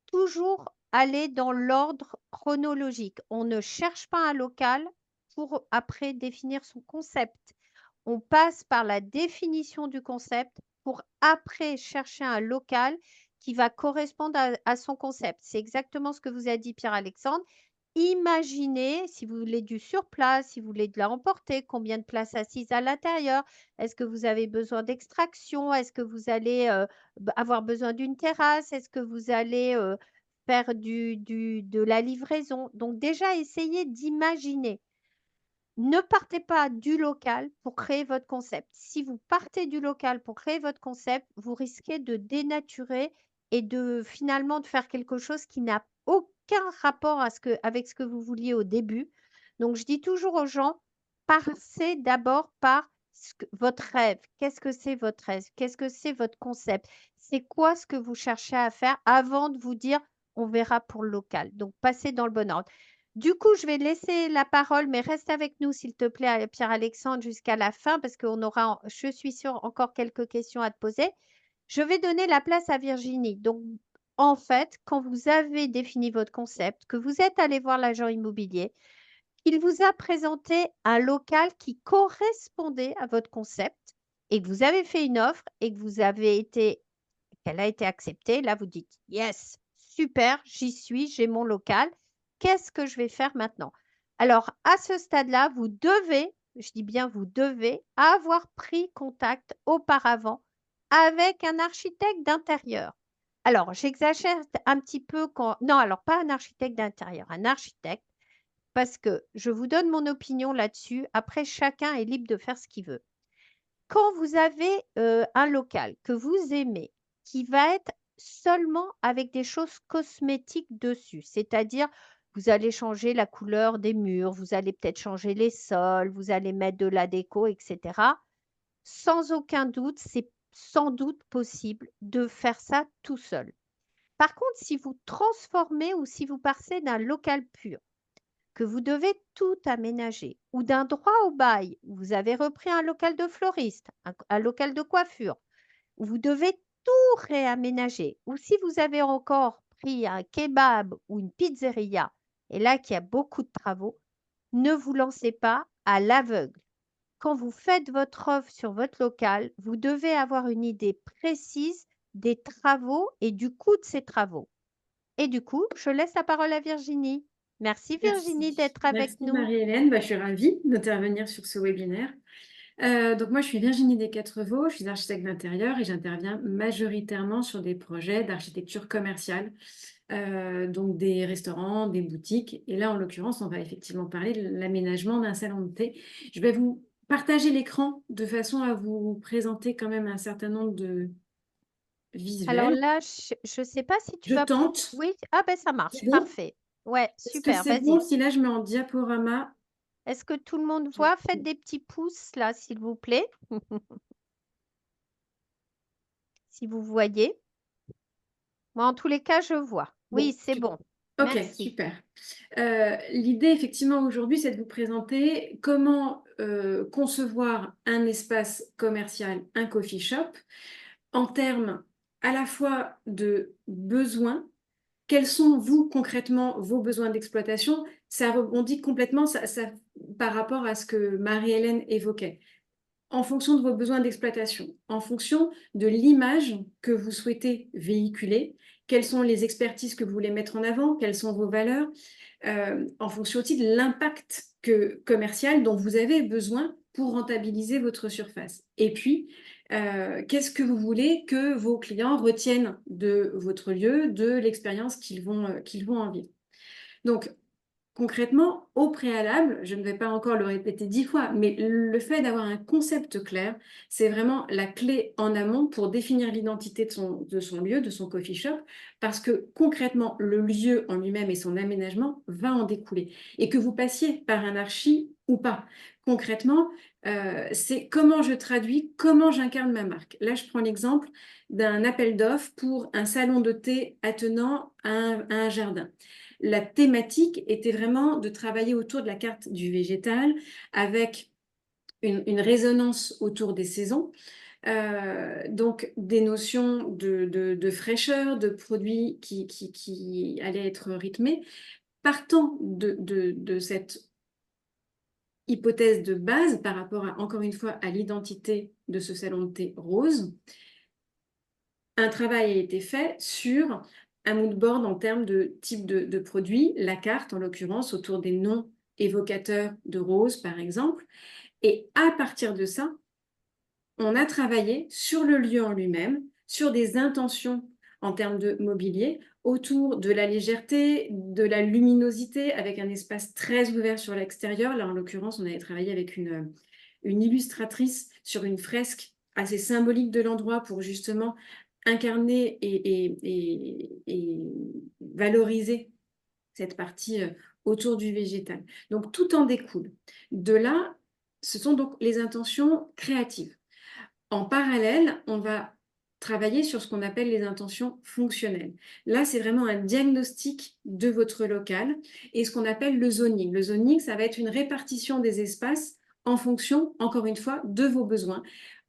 toujours aller dans l'ordre chronologique. On ne cherche pas un local pour après définir son concept. On passe par la définition du concept pour après chercher un local qui va correspondre à son concept. C'est exactement ce que vous a dit Pierre-Alexandre. Imaginez si vous voulez du surplace, si vous voulez de la emporter, combien de places assises à l'intérieur, est-ce que vous avez besoin d'extraction, est-ce que vous allez avoir besoin d'une terrasse, est-ce que vous allez faire de la livraison. Donc déjà, essayez d'imaginer. Ne partez pas du local pour créer votre concept. Si vous partez du local pour créer votre concept, vous risquez de dénaturer et de finalement de faire quelque chose qui n'a aucun rapport avec ce que vous vouliez au début. Donc, je dis toujours aux gens, passez d'abord par votre rêve. Qu'est-ce que c'est votre rêve? Qu'est-ce que c'est votre concept? C'est quoi ce que vous cherchez à faire avant de vous dire, on verra pour le local. Donc, passez dans le bon ordre. Du coup, je vais laisser la parole, mais reste avec nous, s'il te plaît, Pierre-Alexandre, jusqu'à la fin, parce qu'on aura, je suis sûre, encore quelques questions à te poser. Je vais donner la place à Virginie. Donc, en fait, quand vous avez défini votre concept, que vous êtes allé voir l'agent immobilier, il vous a présenté un local qui correspondait à votre concept et que vous avez fait une offre et que qu'elle a été acceptée, là, vous dites, yes, super, j'y suis, j'ai mon local. Qu'est-ce que je vais faire maintenant? Alors, à ce stade-là, vous devez, je dis bien vous devez, avoir pris contact auparavant avec un architecte d'intérieur. Alors, j'exagère un petit peu quand... Non, alors pas un architecte d'intérieur, un architecte, parce que je vous donne mon opinion là-dessus. Après, chacun est libre de faire ce qu'il veut. Quand vous avez un local que vous aimez, qui va être seulement avec des choses cosmétiques dessus, c'est-à-dire vous allez changer la couleur des murs, vous allez peut-être changer les sols, vous allez mettre de la déco, etc. Sans aucun doute, c'est sans doute possible de faire ça tout seul. Par contre, si vous transformez ou si vous passez d'un local pur, que vous devez tout aménager, ou d'un droit au bail, où vous avez repris un local de fleuriste, un local de coiffure, où vous devez tout réaménager, ou si vous avez encore pris un kebab ou une pizzeria, et là qu'il y a beaucoup de travaux, ne vous lancez pas à l'aveugle. Quand vous faites votre offre sur votre local, vous devez avoir une idée précise des travaux et du coût de ces travaux. Et du coup, je laisse la parole à Virginie. Merci Virginie
Merci.
d'être avec
Merci
nous.
Marie-Hélène. Je suis ravie d'intervenir sur ce webinaire. Donc moi, je suis Virginie Desquatrevaux, je suis architecte d'intérieur et j'interviens majoritairement sur des projets d'architecture commerciale, donc des restaurants, des boutiques. Et là, en l'occurrence, on va effectivement parler de l'aménagement d'un salon de thé. Je vais vous partager l'écran de façon à vous présenter quand même un certain nombre de
Alors
visuels.
là, je ne sais pas si tu
Je
vas...
tente.
Oui, ah ben ça
C'est
marche,
bon?
parfait. Ouais,
Est-ce que
super,
c'est bon
vas-y.
si là, je mets en diaporama?
Est-ce que tout le monde voit? Faites des petits pouces là, s'il vous plaît, si vous voyez. Moi, en tous les cas, je vois. Oui,
Bon,
c'est bon.
ok,
Merci.
super. L'idée, effectivement, aujourd'hui, c'est de vous présenter comment concevoir un espace commercial, un coffee shop, en termes à la fois de besoins. Quels sont, vous, concrètement, vos besoins d'exploitation? Ça rebondit complètement par rapport à ce que Marie-Hélène évoquait. En fonction de vos besoins d'exploitation, en fonction de l'image que vous souhaitez véhiculer, quelles sont les expertises que vous voulez mettre en avant, quelles sont vos valeurs, en fonction aussi de l'impact commercial dont vous avez besoin pour rentabiliser votre surface. Et puis, qu'est-ce que vous voulez que vos clients retiennent de votre lieu, de l'expérience qu'ils vont en vivre. Donc, concrètement, au préalable, je ne vais pas encore le répéter 10 fois, mais le fait d'avoir un concept clair, c'est vraiment la clé en amont pour définir l'identité de son lieu, de son coffee shop, parce que concrètement, le lieu en lui-même et son aménagement va en découler. Et que vous passiez par un archi ou pas. Concrètement, c'est comment je traduis, comment j'incarne ma marque. Là, je prends l'exemple d'un appel d'offres pour un salon de thé attenant à un jardin. La thématique était vraiment de travailler autour de la carte du végétal avec une résonance autour des saisons. Donc des notions de fraîcheur, de produits qui allaient être rythmés. Partant de cette hypothèse de base par rapport, encore une fois, à l'identité de ce salon de thé rose, un travail a été fait sur un mood board en termes de type de produit, la carte en l'occurrence, autour des noms évocateurs de rose, par exemple. Et à partir de ça, on a travaillé sur le lieu en lui-même, sur des intentions en termes de mobilier, autour de la légèreté, de la luminosité, avec un espace très ouvert sur l'extérieur. Là, en l'occurrence, on avait travaillé avec une illustratrice sur une fresque assez symbolique de l'endroit pour justement incarner et valoriser cette partie autour du végétal. Donc, tout en découle. De là, ce sont donc les intentions créatives. En parallèle, on va travailler sur ce qu'on appelle les intentions fonctionnelles. Là, c'est vraiment un diagnostic de votre local et ce qu'on appelle le zoning. Le zoning, ça va être une répartition des espaces en fonction, encore une fois, de vos besoins,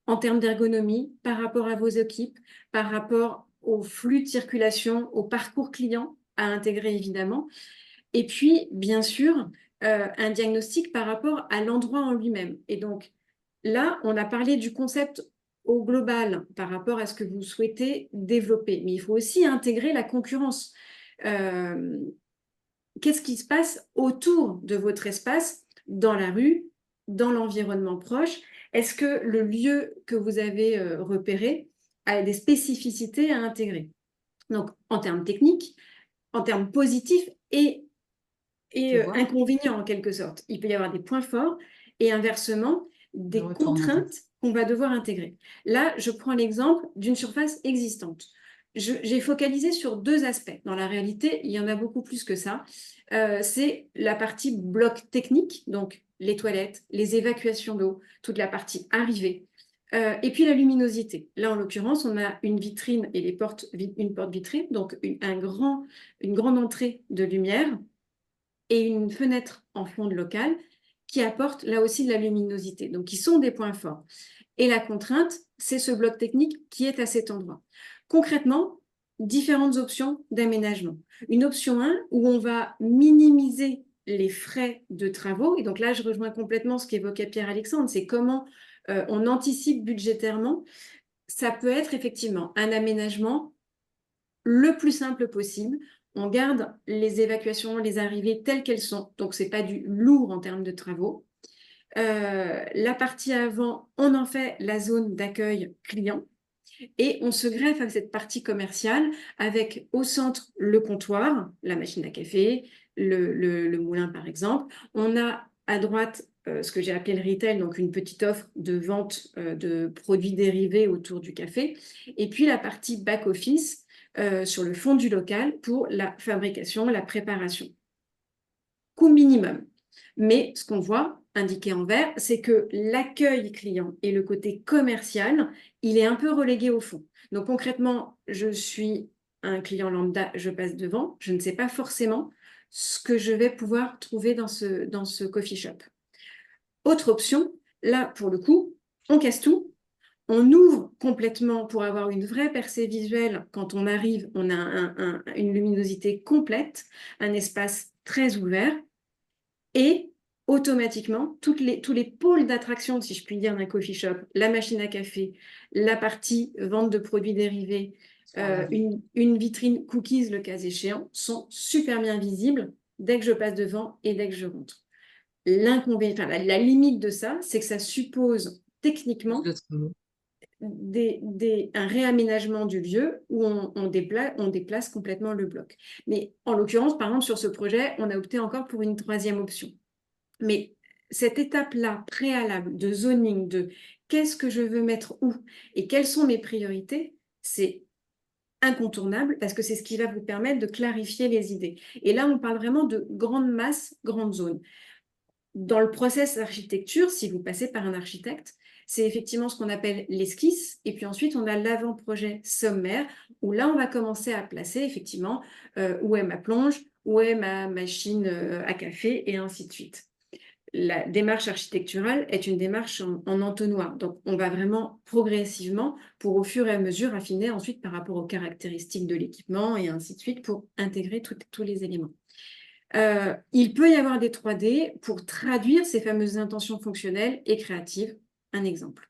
en termes d'ergonomie, par rapport à vos équipes, par rapport au flux de circulation, au parcours client à intégrer évidemment. Et puis, bien sûr, un diagnostic par rapport à l'endroit en lui-même. Et donc, là, on a parlé du concept au global par rapport à ce que vous souhaitez développer. Mais il faut aussi intégrer la concurrence. Qu'est-ce qui se passe autour de votre espace, dans la rue, dans l'environnement proche? Est-ce que le lieu que vous avez repéré a des spécificités à intégrer? Donc, en termes techniques, en termes positifs et
Je vois.
inconvénients en quelque sorte. Il peut y avoir des points forts et inversement,
Je
des
retourne en
contraintes qu'on va devoir intégrer. Là, je prends l'exemple d'une surface existante. J'ai focalisé sur deux aspects. Dans la réalité, il y en a beaucoup plus que ça. C'est la partie bloc technique, donc les toilettes, les évacuations d'eau, toute la partie arrivée. Et puis la luminosité. Là, en l'occurrence, on a une vitrine et une porte vitrine, donc une grande entrée de lumière et une fenêtre en fond de local qui apporte là aussi de la luminosité, donc qui sont des points forts. Et la contrainte, c'est ce bloc technique qui est à cet endroit. Concrètement, différentes options d'aménagement. Une option 1 où on va minimiser les frais de travaux, et donc là je rejoins complètement ce qu'évoquait Pierre-Alexandre, c'est comment on anticipe budgétairement. Ça peut être effectivement un aménagement le plus simple possible, on garde les évacuations, les arrivées telles qu'elles sont. Donc, ce n'est pas du lourd en termes de travaux. La partie avant, on en fait la zone d'accueil client. Et on se greffe à cette partie commerciale avec au centre le comptoir, la machine à café, le moulin par exemple. On a à droite ce que j'ai appelé le retail, donc une petite offre de vente de produits dérivés autour du café. Et puis la partie back-office sur le fond du local pour la fabrication, la préparation. Coût minimum. Mais ce qu'on voit indiqué en vert, c'est que l'accueil client et le côté commercial, il est un peu relégué au fond. Donc concrètement, je suis un client lambda, je passe devant, je ne sais pas forcément ce que je vais pouvoir trouver dans ce coffee shop. Autre option, là pour le coup, on casse tout, on ouvre complètement pour avoir une vraie percée visuelle. Quand on arrive, on a une luminosité complète, un espace très ouvert et automatiquement, tous les pôles d'attraction, si je puis dire, d'un coffee shop, la machine à café, la partie vente de produits dérivés, une vitrine cookies, le cas échéant, sont super bien visibles dès que je passe devant et dès que je rentre. L'inconvénient, la limite de ça, c'est que ça suppose techniquement un réaménagement du lieu où on déplace complètement le bloc. Mais en l'occurrence, par exemple, sur ce projet, on a opté encore pour une troisième option. Mais cette étape-là, préalable de zoning, de qu'est-ce que je veux mettre où et quelles sont mes priorités, c'est incontournable parce que c'est ce qui va vous permettre de clarifier les idées. Et là, on parle vraiment de grande masse, grande zone. Dans le process architecture, si vous passez par un architecte, c'est effectivement ce qu'on appelle l'esquisse. Et puis ensuite, on a l'avant-projet sommaire où là, on va commencer à placer effectivement où est ma plonge, où est ma machine à café et ainsi de suite. La démarche architecturale est une démarche en entonnoir. Donc, on va vraiment progressivement, pour au fur et à mesure, affiner ensuite par rapport aux caractéristiques de l'équipement et ainsi de suite pour intégrer tous les éléments. Il peut y avoir des 3D pour traduire ces fameuses intentions fonctionnelles et créatives. Un exemple.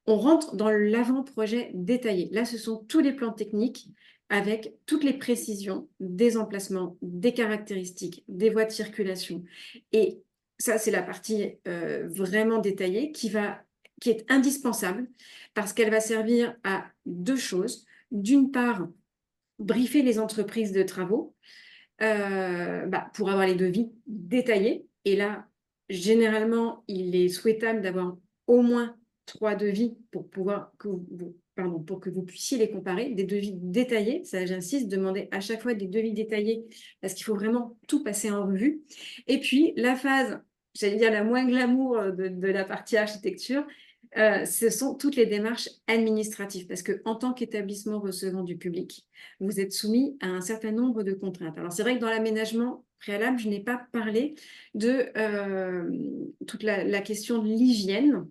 On rentre dans l'avant-projet détaillé. Là, ce sont tous les plans techniques avec toutes les précisions des emplacements, des caractéristiques, des voies de circulation. Et ça, c'est la partie vraiment détaillée qui est indispensable parce qu'elle va servir à deux choses. D'une part, briefer les entreprises de travaux pour avoir les devis détaillés. Et là, généralement, il est souhaitable d'avoir au moins 3 devis pour que vous puissiez les comparer, des devis détaillés. Ça, j'insiste, demandez à chaque fois des devis détaillés parce qu'il faut vraiment tout passer en revue. Et puis, la phase, j'allais dire la moins glamour de la partie architecture, ce sont toutes les démarches administratives parce qu'en tant qu'établissement recevant du public, vous êtes soumis à un certain nombre de contraintes. Alors, c'est vrai que dans l'aménagement préalable, je n'ai pas parlé de toute la question de l'hygiène,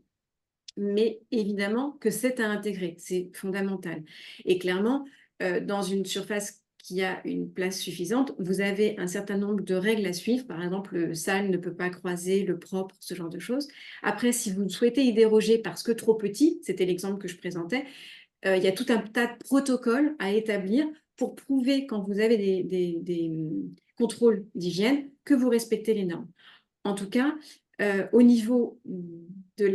mais évidemment que c'est à intégrer, c'est fondamental. Et clairement, dans une surface qui a une place suffisante, vous avez un certain nombre de règles à suivre. Par exemple, le sale ne peut pas croiser le propre, ce genre de choses. Après, si vous souhaitez y déroger parce que trop petit, c'était l'exemple que je présentais, il y a tout un tas de protocoles à établir pour prouver quand vous avez des contrôles d'hygiène que vous respectez les normes. En tout cas, au niveau de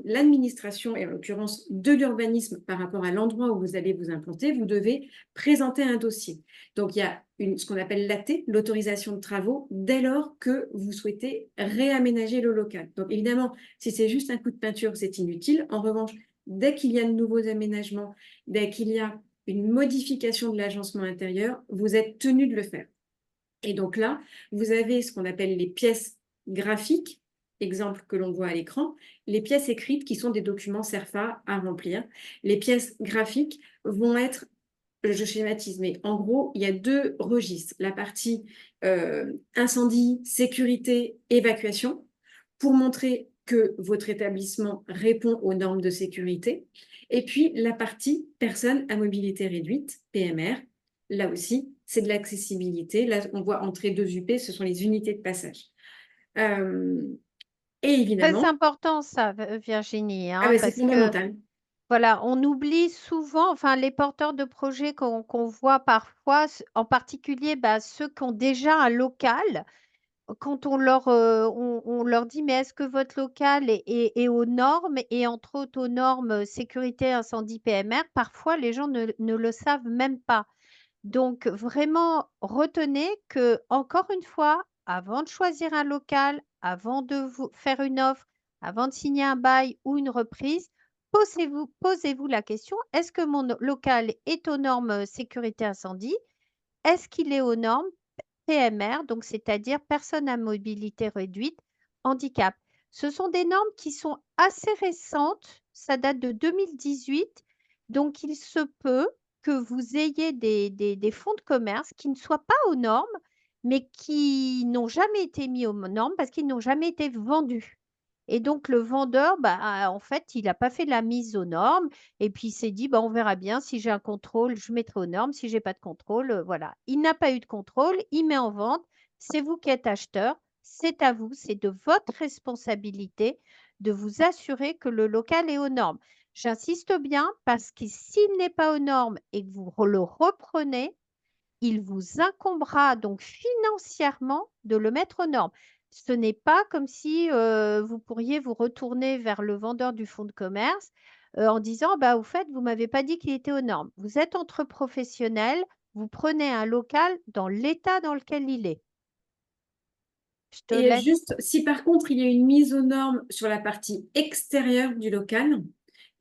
l'administration et en l'occurrence de l'urbanisme par rapport à l'endroit où vous allez vous implanter, vous devez présenter un dossier. Donc, il y a ce qu'on appelle l'AT, l'autorisation de travaux, dès lors que vous souhaitez réaménager le local. Donc, évidemment, si c'est juste un coup de peinture, c'est inutile. En revanche, dès qu'il y a de nouveaux aménagements, dès qu'il y a une modification de l'agencement intérieur, vous êtes tenu de le faire. Et donc là, vous avez ce qu'on appelle les pièces graphiques, exemple que l'on voit à l'écran, les pièces écrites qui sont des documents CERFA à remplir. Les pièces graphiques vont être, je schématise, mais en gros, il y a 2 registres. La partie incendie, sécurité, évacuation, pour montrer que votre établissement répond aux normes de sécurité. Et puis, la partie personnes à mobilité réduite, PMR, là aussi, c'est de l'accessibilité. Là, on voit entrer 2 UP, ce sont les unités de passage. Et
Très
évidemment,
important ça, Virginie,
c'est
parce que
fondamental.
Voilà, on oublie souvent, enfin les porteurs de projets qu'on voit parfois, en particulier ceux qui ont déjà un local, quand on leur dit, mais est-ce que votre local est aux normes et entre autres aux normes sécurité incendie PMR, parfois les gens ne le savent même pas. Donc vraiment, retenez que, encore une fois, avant de choisir un local, avant de vous faire une offre, avant de signer un bail ou une reprise, posez-vous la question, est-ce que mon local est aux normes sécurité incendie? Est-ce qu'il est aux normes PMR, donc c'est-à-dire personnes à mobilité réduite, handicap? Ce sont des normes qui sont assez récentes, ça date de 2018, donc il se peut que vous ayez des fonds de commerce qui ne soient pas aux normes, mais qui n'ont jamais été mis aux normes parce qu'ils n'ont jamais été vendus. Et donc le vendeur, en fait, il n'a pas fait la mise aux normes et puis il s'est dit, on verra bien, si j'ai un contrôle, je mettrai aux normes, si j'ai pas de contrôle, voilà. Il n'a pas eu de contrôle, il met en vente, c'est vous qui êtes acheteur, c'est à vous, c'est de votre responsabilité de vous assurer que le local est aux normes. J'insiste bien parce que s'il n'est pas aux normes et que vous le reprenez, il vous incombera donc financièrement de le mettre aux normes. Ce n'est pas comme si vous pourriez vous retourner vers le vendeur du fonds de commerce en disant, au fait, vous m'avez pas dit qu'il était aux normes. Vous êtes entre professionnels, vous prenez un local dans l'état dans lequel il est. Je te
Et
laisse.
juste, si par contre il y a une mise aux normes sur la partie extérieure du local,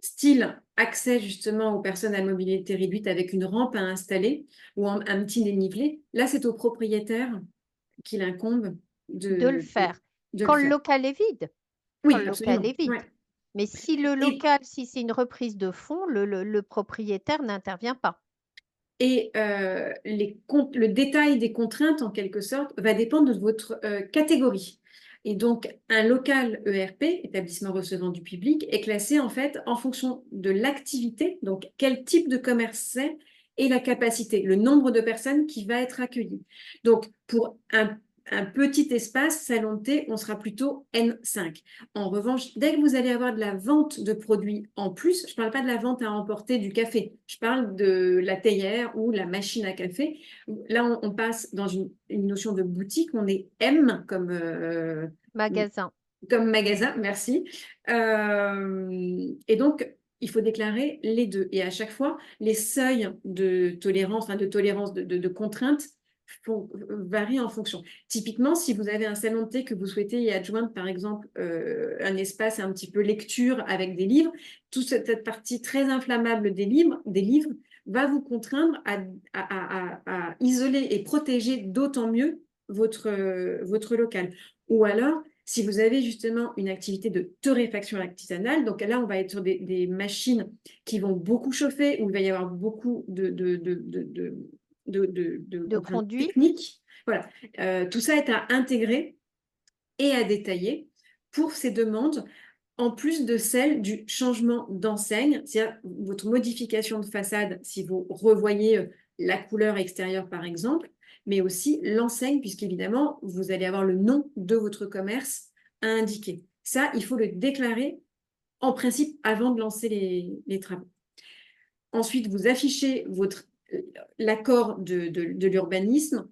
style accès justement aux personnes à mobilité réduite avec une rampe à installer ou un petit dénivelé, là c'est au propriétaire qu'il incombe
De le
de, de,
faire.
de le
Quand le
faire.
local est vide. Quand
Oui,
le local
absolument.
est vide.
Ouais.
Mais si le
Et,
local, si c'est une reprise de fonds, le propriétaire n'intervient pas.
et le détail des contraintes, en quelque sorte, va dépendre de votre catégorie. Et donc, un local ERP, établissement recevant du public, est classé en fait en fonction de l'activité, donc quel type de commerce c'est, et la capacité, le nombre de personnes qui va être accueillies. Donc, pour un petit espace, salon de thé, on sera plutôt N5. En revanche, dès que vous allez avoir de la vente de produits en plus, je ne parle pas de la vente à emporter du café, je parle de la théière ou la machine à café. Là, on passe dans une notion de boutique, on est M
Magasin.
comme magasin, merci. Et donc, il faut déclarer les deux. Et à chaque fois, les seuils de tolérance, enfin de tolérance, de contraintes varient en fonction. Typiquement, si vous avez un salon de thé que vous souhaitez y adjoindre, par exemple, un espace un petit peu lecture avec des livres, toute cette partie très inflammable des livres va vous contraindre à isoler et protéger d'autant mieux votre local. Ou alors, si vous avez justement une activité de torréfaction artisanale, donc là, on va être sur des machines qui vont beaucoup chauffer, où il va y avoir beaucoup de
De
contraintes
conduit.
techniques. Voilà. Tout ça est à intégrer et à détailler pour ces demandes, en plus de celle du changement d'enseigne, c'est-à-dire votre modification de façade, si vous revoyez la couleur extérieure, par exemple, mais aussi l'enseigne, puisqu'évidemment, vous allez avoir le nom de votre commerce à indiquer. Ça, il faut le déclarer en principe avant de lancer les travaux. Ensuite, vous affichez l'accord de l'urbanisme.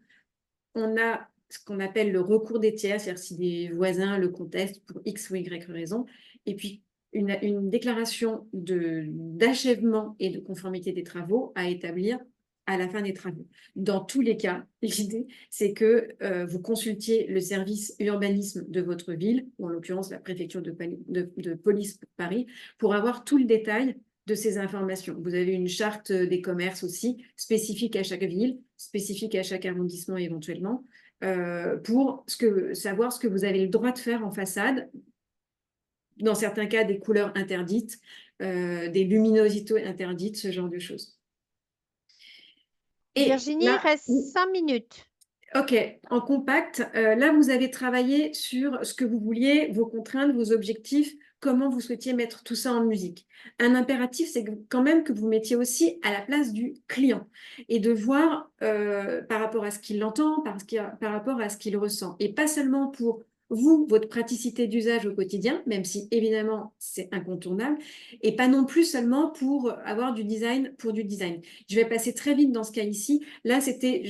On a ce qu'on appelle le recours des tiers, c'est-à-dire si des voisins le contestent pour X ou Y raison. Et puis, une déclaration d'achèvement et de conformité des travaux à établir à la fin des travaux. Dans tous les cas, l'idée, c'est que vous consultiez le service urbanisme de votre ville, ou en l'occurrence la préfecture de police Paris, pour avoir tout le détail de ces informations. Vous avez une charte des commerces aussi, spécifique à chaque ville, spécifique à chaque arrondissement éventuellement, pour savoir ce que vous avez le droit de faire en façade. Dans certains cas, des couleurs interdites, des luminosités interdites, ce genre de choses. Et
Virginie, il
là,
reste 5 minutes.
ok, en compact, là, vous avez travaillé sur ce que vous vouliez, vos contraintes, vos objectifs, comment vous souhaitiez mettre tout ça en musique. Un impératif, c'est quand même que vous mettiez aussi à la place du client et de voir par rapport à ce qu'il entend, par rapport à ce qu'il ressent. Et pas seulement pour vous, votre praticité d'usage au quotidien, même si évidemment c'est incontournable, et pas non plus seulement pour avoir du design pour du design. Je vais passer très vite dans ce cas ici. Là, c'était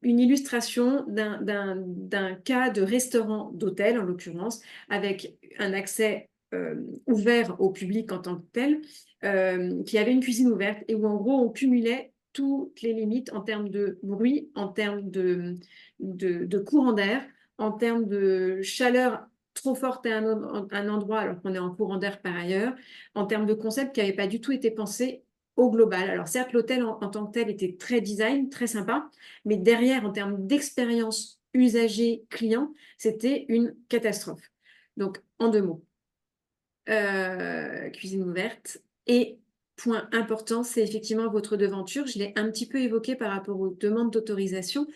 une illustration d'un cas de restaurant d'hôtel, en l'occurrence, avec un accès ouvert au public en tant que tel, qui avait une cuisine ouverte et où en gros on cumulait toutes les limites en termes de bruit, en termes de courant d'air, en termes de chaleur trop forte à un endroit alors qu'on est en courant d'air par ailleurs, en termes de concept qui n'avait pas du tout été pensé au global. Alors certes, l'hôtel en tant que tel était très design, très sympa, mais derrière, en termes d'expérience usager client, c'était une catastrophe. Donc, en 2 mots, cuisine ouverte. Et point important, c'est effectivement votre devanture. Je l'ai un petit peu évoqué par rapport aux demandes d'autorisation,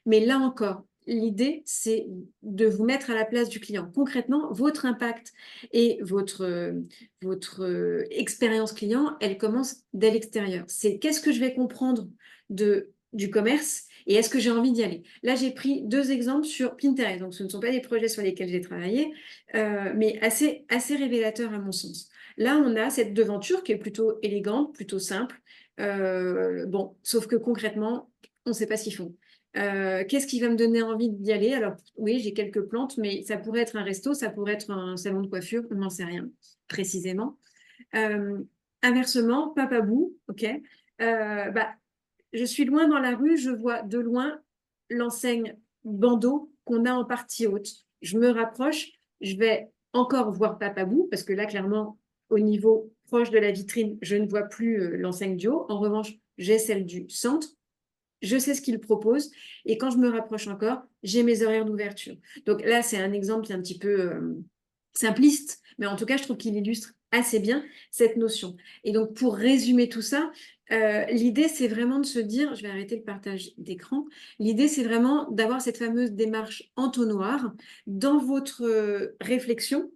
mais là encore, l'idée, c'est de vous mettre à la place du client. Concrètement, votre impact et votre expérience client, elle commence dès l'extérieur. C'est qu'est-ce que je vais comprendre du commerce et est-ce que j'ai envie d'y aller? Là, j'ai pris 2 exemples sur Pinterest. Donc, ce ne sont pas des projets sur lesquels j'ai travaillé, mais assez révélateur à mon sens. Là, on a cette devanture qui est plutôt élégante, plutôt simple. Bon, sauf que concrètement, on ne sait pas ce qu'ils font. Qu'est-ce qui va me donner envie d'y aller? Alors, oui, j'ai quelques plantes, mais ça pourrait être un resto, ça pourrait être un salon de coiffure, on n'en sait rien précisément. Inversement, Papabou, ok. Bah, je suis loin dans la rue, je vois de loin l'enseigne bandeau qu'on a en partie haute. Je me rapproche, je vais encore voir Papabou, parce que là, clairement, au niveau proche de la vitrine, je ne vois plus l'enseigne du haut. En revanche, j'ai celle du centre. Je sais ce qu'il propose. Et quand je me rapproche encore, j'ai mes horaires d'ouverture. Donc là, c'est un exemple qui est un petit peu simpliste, mais en tout cas, je trouve qu'il illustre assez bien cette notion. Et donc, pour résumer tout ça, l'idée, c'est vraiment de se dire, je vais arrêter le partage d'écran, l'idée, c'est vraiment d'avoir cette fameuse démarche entonnoir dans votre réflexion,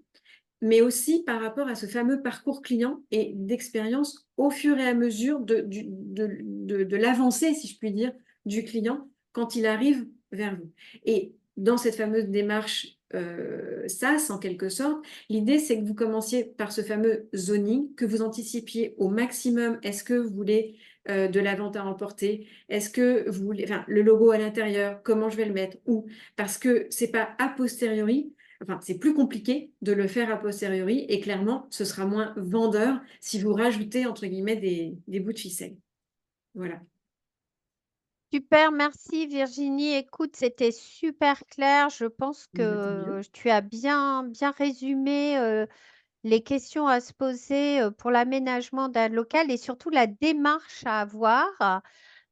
mais aussi par rapport à ce fameux parcours client et d'expérience au fur et à mesure de l'avancée, si je puis dire, du client quand il arrive vers vous. Et dans cette fameuse démarche SaaS, en quelque sorte, l'idée, c'est que vous commenciez par ce fameux zoning, que vous anticipiez au maximum, est-ce que vous voulez de la vente à emporter? Est-ce que vous voulez, enfin, le logo à l'intérieur, comment je vais le mettre? Où? Parce que c'est pas a posteriori, enfin, c'est plus compliqué de le faire a posteriori et clairement, ce sera moins vendeur si vous rajoutez, entre guillemets, des bouts de ficelle. Voilà.
Super, merci Virginie. Écoute, c'était super clair. Je pense
Bon, bah, tant mieux.
que tu as bien résumé les questions à se poser pour l'aménagement d'un local et surtout la démarche à avoir.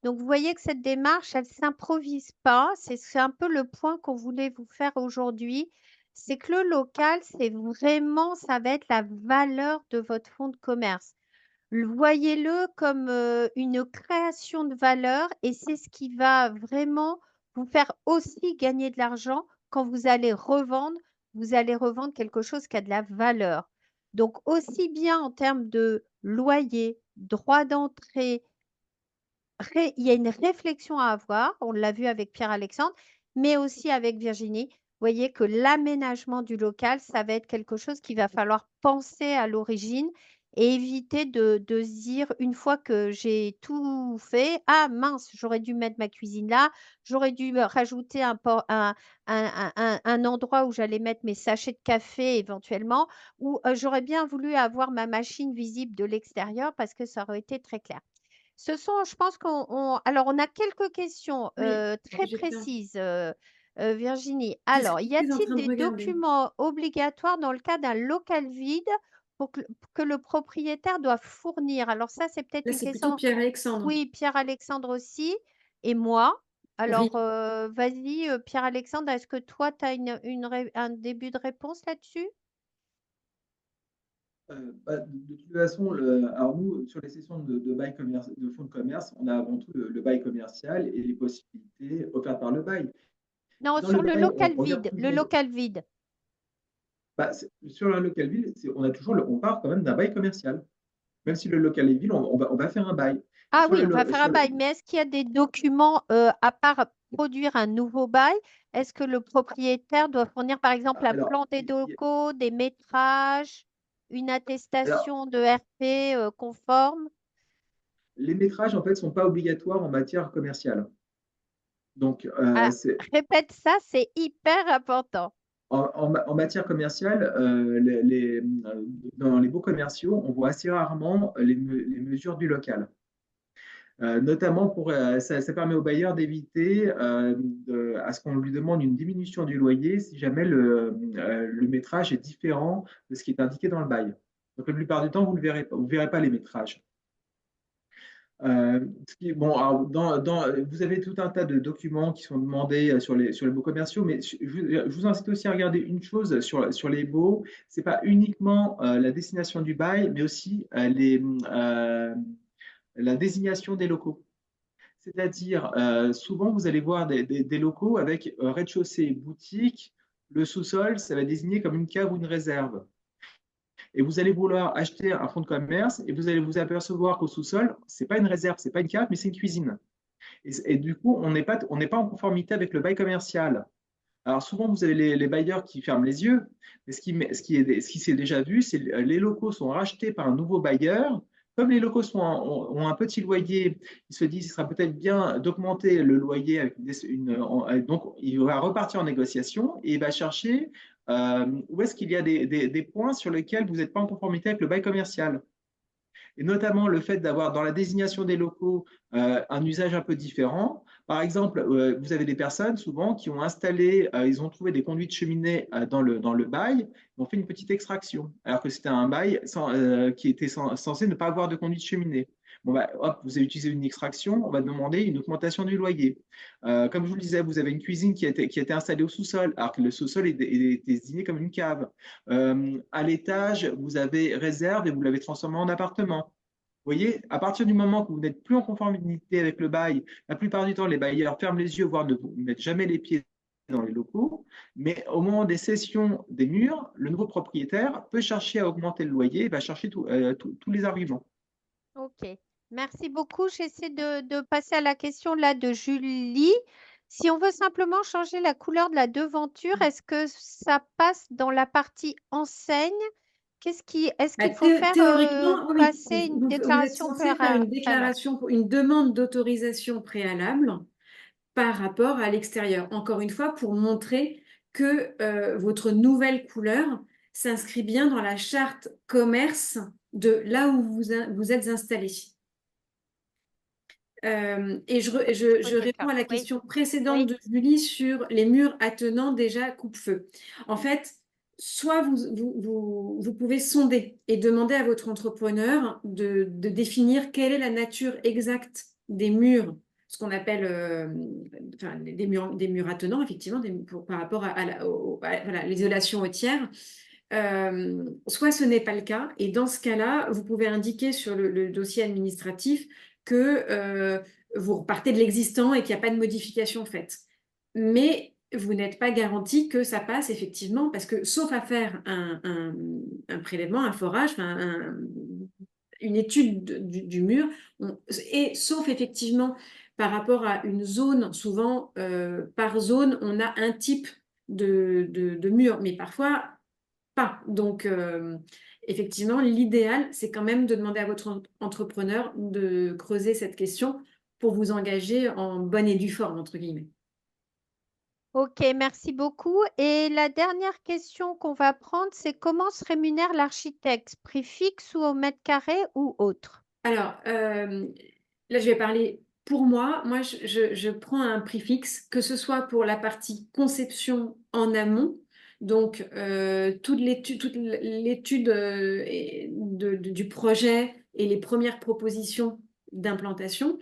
Donc, vous voyez que cette démarche, elle ne s'improvise pas. C'est un peu le point qu'on voulait vous faire aujourd'hui. C'est que le local, c'est vraiment, ça va être la valeur de votre fonds de commerce. Voyez-le comme une création de valeur et c'est ce qui va vraiment vous faire aussi gagner de l'argent quand vous allez revendre quelque chose qui a de la valeur. Donc, aussi bien en termes de loyer, droit d'entrée, il y a une réflexion à avoir, on l'a vu avec Pierre-Alexandre, mais aussi avec Virginie. Vous voyez que l'aménagement du local, ça va être quelque chose qu'il va falloir penser à l'origine et éviter de se dire, une fois que j'ai tout fait, ah mince, j'aurais dû mettre ma cuisine là, j'aurais dû rajouter un endroit où j'allais mettre mes sachets de café éventuellement, ou j'aurais bien voulu avoir ma machine visible de l'extérieur parce que ça aurait été très clair. Je pense alors on a quelques questions
Oui,
très
j'étais en,
précises, Virginie.
j'étais
Alors, y
en
a-t-il
train de
des
regarder.
documents obligatoires dans le cas d'un local vide que le propriétaire doit fournir? Alors ça, c'est peut-être
Là,
une
c'est plutôt
question.
Pierre-Alexandre.
Oui, Pierre-Alexandre aussi et moi. Alors,
Oui.
vas-y, Pierre-Alexandre, est-ce que toi, tu as un début de réponse là-dessus?
De toute façon, alors nous, sur les sessions de bail commerce, de fonds de commerce, on a avant tout le bail commercial et les possibilités offertes par le bail.
Non,
Dans le
sur le
bail,
local
on regarde
vide, le
toujours,
local vide.
sur la local ville, on a toujours, on part quand même d'un bail commercial. Même si le local est ville, on va faire un bail.
Ah
Sur
oui, on va faire un
sur le,
bail, mais est-ce qu'il y a des documents à part produire un nouveau bail, est-ce que le propriétaire doit fournir, par exemple, un
Alors,
plan des locaux, des métrages, une
alors,
attestation de RP conforme?
les métrages, en fait, sont pas obligatoires en matière commerciale. Donc,
Ah, répète ça, c'est hyper important.
en matière commerciale, dans les baux commerciaux, on voit assez rarement les mesures du local. Notamment ça permet au bailleur d'éviter à ce qu'on lui demande une diminution du loyer si jamais le métrage est différent de ce qui est indiqué dans le bail. Donc la plupart du temps, vous ne verrez pas, vous verrez pas les métrages. Bon, alors, vous avez tout un tas de documents qui sont demandés sur les baux commerciaux, mais je vous incite aussi à regarder une chose sur les baux. C'est pas uniquement la destination du bail, mais aussi la désignation des locaux. C'est-à-dire, souvent, vous allez voir des locaux avec rez-de-chaussée, boutique, le sous-sol, ça va désigner comme une cave ou une réserve. Et vous allez vouloir acheter un fonds de commerce et vous allez vous apercevoir qu'au sous-sol, ce n'est pas une réserve, ce n'est pas une cave, mais c'est une cuisine. Et du coup, on n'est pas en conformité avec le bail commercial. Alors souvent, vous avez les bailleurs qui ferment les yeux, mais ce qui s'est déjà vu, c'est que les locaux sont rachetés par un nouveau bailleur. Comme les locaux ont un petit loyer, ils se disent qu'il sera peut-être bien d'augmenter le loyer avec donc il va repartir en négociation et il va chercher où est-ce qu'il y a des points sur lesquels vous n'êtes pas en conformité avec le bail commercial et notamment le fait d'avoir dans la désignation des locaux un usage un peu différent. Par exemple, vous avez des personnes souvent qui ont installé, ils ont trouvé des conduits de cheminée dans le bail, ils ont fait une petite extraction, alors que c'était un bail qui était censé ne pas avoir de conduit de cheminée. Bon, bah, hop, vous avez utilisé une extraction, on va demander une augmentation du loyer. Comme je vous le disais, vous avez une cuisine qui a été installée au sous-sol, alors que le sous-sol est désigné comme une cave. À l'étage, vous avez réserve et vous l'avez transformé en appartement. Vous voyez, à partir du moment que vous n'êtes plus en conformité avec le bail, la plupart du temps, les bailleurs ferment les yeux, voire ne vous mettent jamais les pieds dans les locaux. Mais au moment des cessions des murs, le nouveau propriétaire peut chercher à augmenter le loyer et va chercher tous les arguments.
Ok, merci beaucoup. J'essaie de passer à la question là de Julie. Si on veut simplement changer la couleur de la devanture, est-ce que ça passe dans la partie enseigne? Est-ce qu'il faut faire
Théoriquement, oui,
passer une
vous êtes
déclaration
censé faire une
préalable?
déclaration, une demande d'autorisation préalable par rapport à l'extérieur. Encore une fois, pour montrer que votre nouvelle couleur s'inscrit bien dans la charte commerce de là où vous êtes installé. Et je
Oui,
réponds
d'accord.
à la
Oui,
question précédente
oui.
de Julie sur les murs attenants déjà coupe-feu. En fait, soit vous pouvez sonder et demander à votre entrepreneur de définir quelle est la nature exacte des murs, ce qu'on appelle enfin, des murs attenants, effectivement, par rapport voilà, l'isolation au tiers. Soit ce n'est pas le cas, et dans ce cas-là, vous pouvez indiquer sur le dossier administratif que vous repartez de l'existant et qu'il n'y a pas de modification faite. Mais vous n'êtes pas garanti que ça passe effectivement, parce que sauf à faire un prélèvement, un forage, une étude du mur, et sauf effectivement par rapport à une zone, souvent par zone, on a un type de mur, mais parfois pas. Donc, effectivement, l'idéal, c'est quand même de demander à votre entrepreneur de creuser cette question pour vous engager en bonne et due forme, entre guillemets.
Ok, merci beaucoup. Et la dernière question qu'on va prendre, c'est comment se rémunère l'architecte? Prix fixe ou au mètre carré ou autre?
Alors, là, je vais parler pour moi. Moi, je prends un prix fixe, que ce soit pour la partie conception en amont, donc toute l'étude du projet et les premières propositions d'implantation,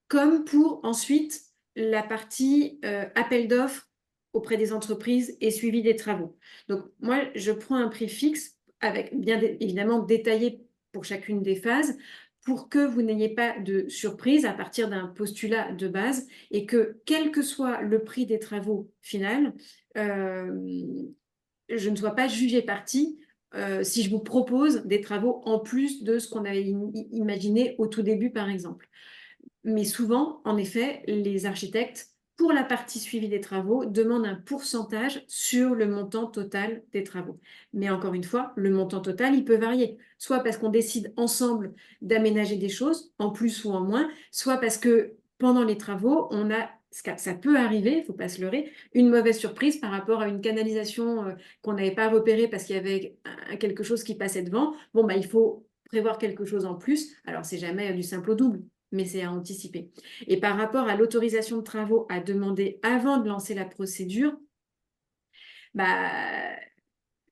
comme pour ensuite la partie appel d'offres auprès des entreprises et suivi des travaux. Donc, moi, je prends un prix fixe avec bien évidemment détaillé pour chacune des phases pour que vous n'ayez pas de surprise à partir d'un postulat de base et que, quel que soit le prix des travaux final, je ne sois pas jugée partie si je vous propose des travaux en plus de ce qu'on avait imaginé au tout début, par exemple. Mais souvent, en effet, les architectes pour la partie suivi des travaux, demande un pourcentage sur le montant total des travaux. Mais encore une fois, le montant total, il peut varier. Soit parce qu'on décide ensemble d'aménager des choses, en plus ou en moins, soit parce que pendant les travaux, on a, ça peut arriver, il ne faut pas se leurrer, une mauvaise surprise par rapport à une canalisation qu'on n'avait pas repérée parce qu'il y avait quelque chose qui passait devant. Bon, bah, il faut prévoir quelque chose en plus. Alors, c'est jamais du simple au double, mais c'est à anticiper. Et par rapport à l'autorisation de travaux à demander avant de lancer la procédure, bah,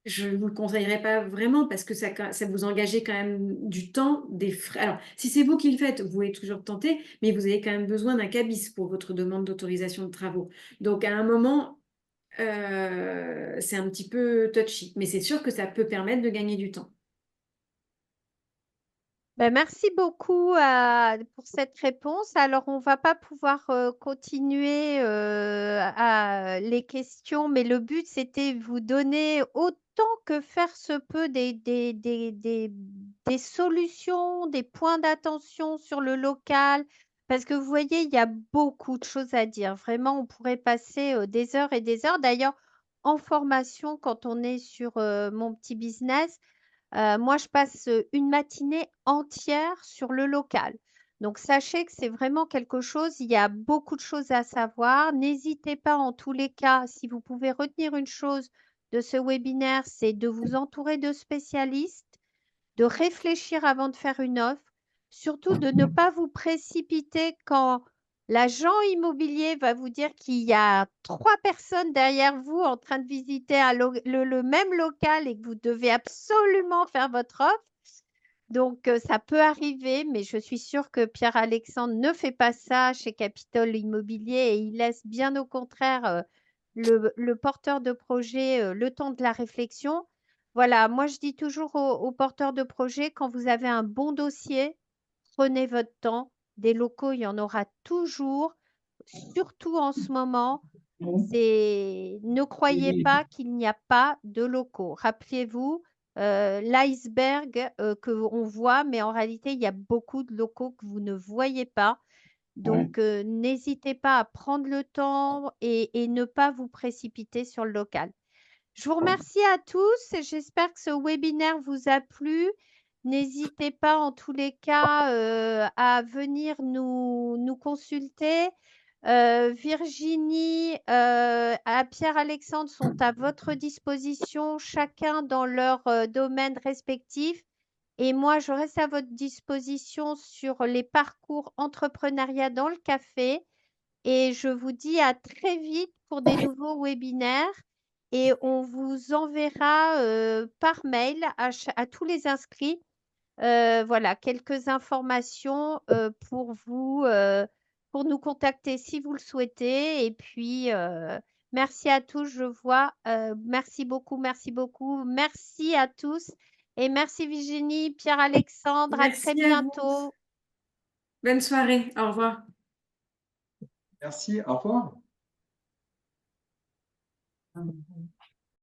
je ne vous le conseillerais pas vraiment parce que ça vous engagez quand même du temps, des frais. Alors, si c'est vous qui le faites, vous pouvez toujours tenter, mais vous avez quand même besoin d'un cabis pour votre demande d'autorisation de travaux. Donc, à un moment, c'est un petit peu touchy, mais c'est sûr que ça peut permettre de gagner du temps.
Ben, merci beaucoup pour cette réponse. Alors, on va pas pouvoir continuer les questions, mais le but, c'était vous donner autant que faire se peut des solutions, des points d'attention sur le local, parce que vous voyez, il y a beaucoup de choses à dire. Vraiment, on pourrait passer des heures et des heures. D'ailleurs, en formation, quand on est sur mon petit business, moi, je passe une matinée entière sur le local. Donc, sachez que c'est vraiment quelque chose, il y a beaucoup de choses à savoir. N'hésitez pas en tous les cas, si vous pouvez retenir une chose de ce webinaire, c'est de vous entourer de spécialistes, de réfléchir avant de faire une offre, surtout de ne pas vous précipiter quand l'agent immobilier va vous dire qu'il y a 3 personnes derrière vous en train de visiter le même local et que vous devez absolument faire votre offre. Donc, ça peut arriver, mais je suis sûre que Pierre-Alexandre ne fait pas ça chez Capitole Immobilier et il laisse bien au contraire le porteur de projet le temps de la réflexion. Voilà, moi je dis toujours aux porteurs de projet, quand vous avez un bon dossier, prenez votre temps. Des locaux, il y en aura toujours, surtout en ce moment. Ne croyez pas qu'il n'y a pas de locaux. Rappelez-vous, l'iceberg qu'on voit, mais en réalité, il y a beaucoup de locaux que vous ne voyez pas. Donc, n'hésitez pas à prendre le temps et ne pas vous précipiter sur le local. Je vous remercie à tous. J'espère que ce webinaire vous a plu. N'hésitez pas en tous les cas à venir nous consulter. Virginie et Pierre-Alexandre sont à votre disposition, chacun dans leur domaine respectif. Et moi, je reste à votre disposition sur les parcours entrepreneuriat dans le café. Et je vous dis à très vite pour des nouveaux webinaires. Et on vous enverra par mail à tous les inscrits, voilà, quelques informations pour nous contacter si vous le souhaitez. Et puis, merci à tous, je vois. Merci beaucoup, merci beaucoup. Merci à tous. Et merci Virginie, Pierre-Alexandre. À très
Merci à vous.
bientôt.
Bonne soirée. Au revoir.
Merci, au revoir.